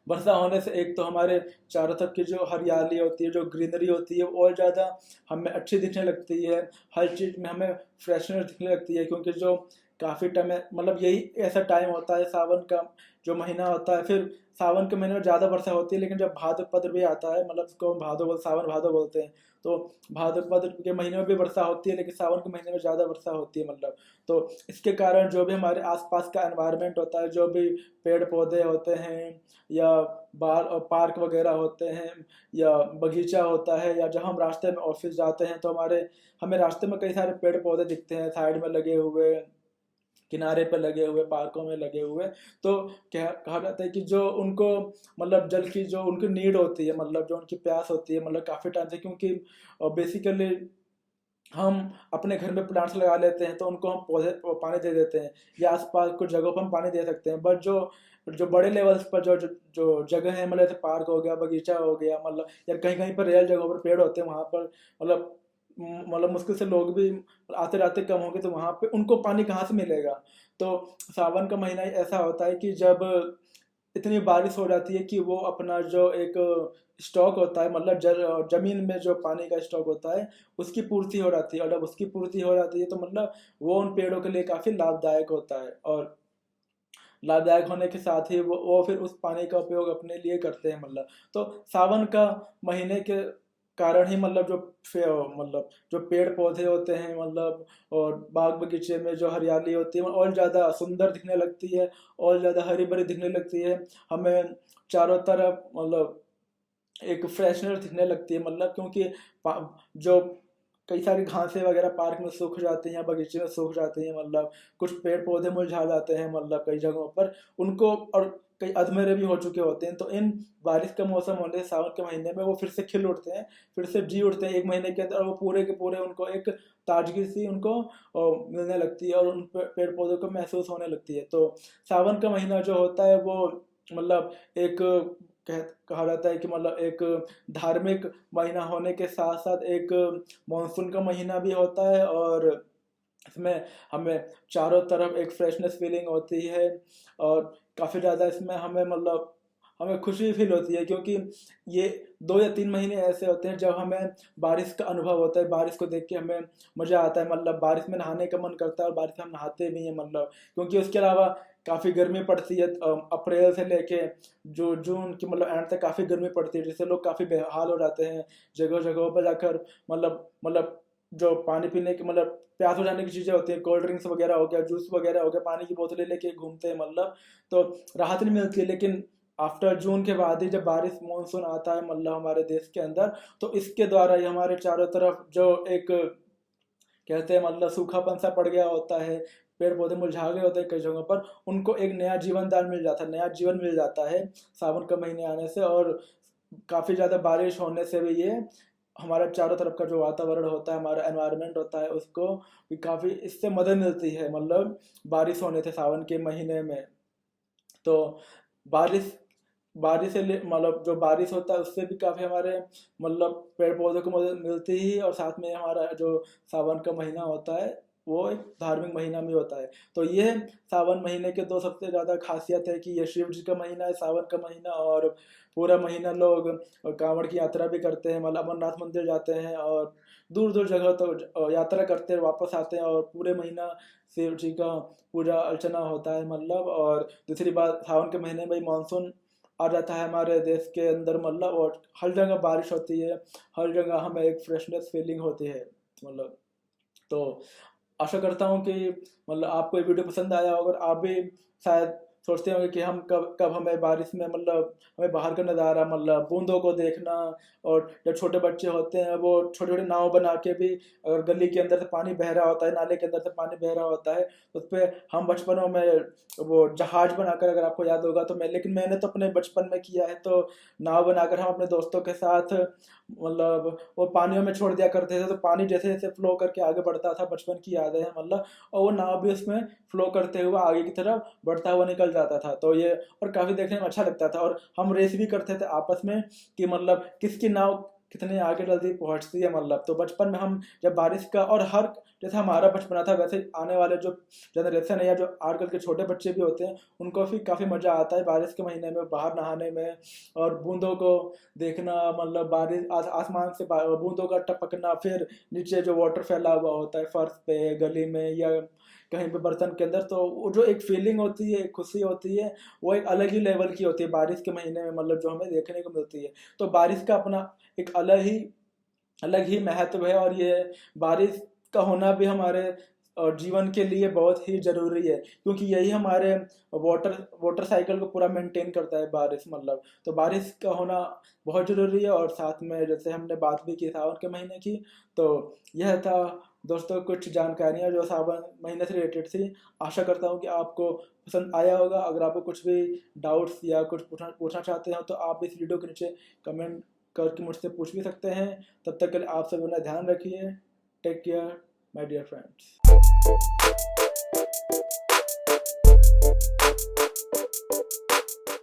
वर्षा होने से एक तो हमारे चारों तरफ की जो हरियाली होती है, जो ग्रीनरी होती है वो और ज़्यादा हमें अच्छी दिखने लगती है, हर चीज़ में हमें फ्रेशनेस दिखने लगती है। क्योंकि जो काफ़ी टाइम मतलब यही ऐसा टाइम होता है सावन का जो महीना होता है, फिर सावन के महीने में ज़्यादा वर्षा होती है, लेकिन जब भाद्रपद भी आता है मतलब उसको हम सावन भादो बोलते हैं, तो भाद्रपद के महीने में भी वर्षा होती है लेकिन सावन के महीने में ज़्यादा वर्षा होती है मतलब। तो इसके कारण जो भी हमारे आसपास का एनवायरनमेंट होता है, जो भी पेड़ पौधे होते हैं या बार पार्क वगैरह होते हैं या बगीचा होता है, या जहाँ हम रास्ते में ऑफिस जाते हैं तो हमें रास्ते में कई सारे पेड़ पौधे दिखते हैं, साइड में लगे हुए, किनारे पर लगे हुए, पार्कों में लगे हुए। तो क्या कहा जाता है कि जो उनको मतलब जल की जो उनकी नीड होती है, मतलब जो उनकी प्यास होती है मतलब काफ़ी टाइम से, क्योंकि बेसिकली हम अपने घर में प्लांट्स लगा लेते हैं तो उनको हम पौधे पानी दे देते हैं, या आसपास कुछ जगहों पर हम पानी दे सकते हैं। बट जो जो बड़े लेवल्स पर जो जगह है मतलब जैसे पार्क हो गया, बगीचा हो गया, मतलब या कहीं कहीं पर रियल जगहों पर पेड़ होते हैं, वहाँ पर मतलब मुश्किल से लोग भी आते जाते कम होंगे, तो वहाँ पे उनको पानी कहाँ से मिलेगा। तो सावन का महीना ऐसा होता है कि जब इतनी बारिश हो जाती है कि वो अपना जो एक स्टॉक होता है मतलब जमीन में जो पानी का स्टॉक होता है उसकी पूर्ति हो जाती है। और जब उसकी पूर्ति हो जाती है तो मतलब वो उन पेड़ों के लिए काफ़ी लाभदायक होता है। और लाभदायक होने के साथ ही वो फिर उस पानी का उपयोग अपने लिए करते हैं मतलब। तो सावन का महीने के कारण ही मतलब मतलब जो पेड़ पौधे होते हैं मतलब और बाग बगीचे में जो हरियाली होती है और ज़्यादा सुंदर दिखने लगती है, और ज़्यादा हरी भरी दिखने लगती है। हमें चारों तरफ मतलब एक फ्रेशनर दिखने लगती है मतलब, क्योंकि जो कई सारी घासें वगैरह पार्क में सूख जाती हैं, बगीचे में सूख जाती हैं, मतलब कुछ पेड़ पौधे मुरझा जाते हैं मतलब कई जगहों पर उनको, और कई अधमरे भी हो चुके होते हैं। तो इन बारिश का मौसम होने से सावन के महीने में वो फिर से खिल उठते हैं, फिर से जी उठते हैं एक महीने के अंदर, और वो पूरे के पूरे उनको एक ताजगी सी उनको मिलने लगती है और उन पेड़ पौधों को महसूस होने लगती है। तो सावन का महीना जो होता है वो मतलब एक कहा जाता है कि मतलब एक धार्मिक महीना होने के साथ साथ एक मानसून का महीना भी होता है, और इसमें हमें चारों तरफ एक फ्रेशनेस फीलिंग होती है। और काफ़ी ज़्यादा इसमें हमें मतलब हमें खुशी फील होती है, क्योंकि ये 2 या 3 महीने ऐसे होते हैं जब हमें बारिश का अनुभव होता है, बारिश को देख के हमें मज़ा आता है, मतलब बारिश में नहाने का मन करता है और बारिश में हम नहाते भी हैं मतलब। क्योंकि उसके अलावा काफ़ी गर्मी पड़ती है। अप्रैल से लेके जो जून की मतलब एंड तक काफ़ी गर्मी पड़ती है, जिससे लोग काफ़ी बेहाल हो जाते हैं। जगह जगहों पर जाकर मतलब जो पानी पीने की मतलब प्यास हो जाने की चीज़ें होती हैं, कोल्ड ड्रिंक्स वगैरह हो गया, जूस वगैरह हो गया, पानी की बोतलें लेके घूमते हैं मतलब। तो राहत नहीं मिलती है। लेकिन आफ्टर जून के बाद ही जब बारिश मानसून आता है मतलब हमारे देश के अंदर, तो इसके द्वारा ही हमारे चारों तरफ जो एक कहते हैं मतलब सूखापन सा पड़ गया होता है, पेड़ पौधे मुरझा गए होते हैं कई जगहों पर, उनको एक नया जीवन दान मिल जाता है, नया जीवन मिल जाता है सावन का महीने आने से। और काफ़ी ज़्यादा बारिश होने से भी ये हमारे चारों तरफ का जो वातावरण होता है, हमारा एनवायरनमेंट होता है, उसको भी काफ़ी इससे मदद मिलती है मतलब बारिश होने से सावन के महीने में। तो बारिश बारिश से मतलब जो बारिश होता है उससे भी काफ़ी हमारे मतलब पेड़ पौधों को मदद मिलती ही, और साथ में हमारा जो सावन का महीना होता है वो एक धार्मिक महीना भी होता है। तो ये सावन महीने के दो सबसे ज़्यादा खासियत है कि ये शिव जी का महीना है सावन का महीना, और पूरा महीना लोग कांवड़ की यात्रा भी करते हैं, मतलब अमरनाथ मंदिर जाते हैं और दूर दूर जगह तो यात्रा करते हैं, वापस आते हैं, और पूरे महीना शिव जी का पूजा अर्चना होता है मतलब। और दूसरी बात, सावन के महीने में ही मानसून आ जाता है हमारे देश के अंदर मतलब, और हर जगह बारिश होती है, हर जगह हमें एक फ्रेशनेस फीलिंग होती है मतलब। तो आशा करता हूँ कि मतलब आपको ये वीडियो पसंद आया होगा, और आप भी शायद सोचते होंगे कि हम कब कब हमें बारिश में मतलब हमें बाहर का नज़ारा मतलब बूंदों को देखना, और जब छोटे बच्चे होते हैं वो छोटे छोटे नाव बना के भी, अगर गली के अंदर से पानी बह रहा होता है, नाले के अंदर से पानी बह रहा होता है, उस पर हम बचपनों में वो जहाज बनाकर, अगर आपको याद होगा तो लेकिन मैंने तो अपने बचपन में किया है, तो नाव बनाकर हम अपने दोस्तों के साथ मतलब वो पानियों में छोड़ दिया करते थे, तो पानी जैसे जैसे फ्लो करके आगे बढ़ता था, बचपन की यादें हैं मतलब। और वो नाव भी उसमें फ्लो करते हुए आगे की तरफ बढ़ता हुआ निकल जाता था, तो ये और काफ़ी देखने में अच्छा लगता था। और हम रेस भी करते थे आपस में कि मतलब किसकी नाव कितने आगे जल्दी पहुंचती है मतलब। तो बचपन में हम जब बारिश का, और हर जैसे हमारा बचपना था वैसे आने वाले जो जनरेशन है या जो आजकल के छोटे बच्चे भी होते हैं, उनको भी काफ़ी मज़ा आता है बारिश के महीने में बाहर नहाने में, और बूंदों को देखना मतलब बारिश आसमान से बूंदों का टपकना, फिर नीचे जो वाटर फैला हुआ होता है फर्श पे, गली में, या कहीं पे बर्तन के अंदर, तो वो जो एक फीलिंग होती है, एक खुशी होती है, वो एक अलग ही लेवल की होती है बारिश के महीने में मतलब, जो हमें देखने को मिलती है। तो बारिश का अपना एक अलग ही महत्व है, और ये बारिश का होना भी हमारे जीवन के लिए बहुत ही ज़रूरी है, क्योंकि यही हमारे वाटर वाटर साइकिल को पूरा मेंटेन करता है बारिश मतलब। तो बारिश का होना बहुत ज़रूरी है। और साथ में जैसे हमने बात भी की सावन के महीने की, तो यह था दोस्तों कुछ जानकारियाँ जो सावन महीने से रिलेटेड थी। आशा करता हूँ कि आपको पसंद आया होगा। अगर आपको कुछ भी डाउट्स या कुछ पूछना पूछना चाहते हो तो आप इस वीडियो के नीचे कमेंट करके मुझसे पूछ भी सकते हैं। तब तक के लिए आप सभी अपना ध्यान रखिए। Take care my dear friends.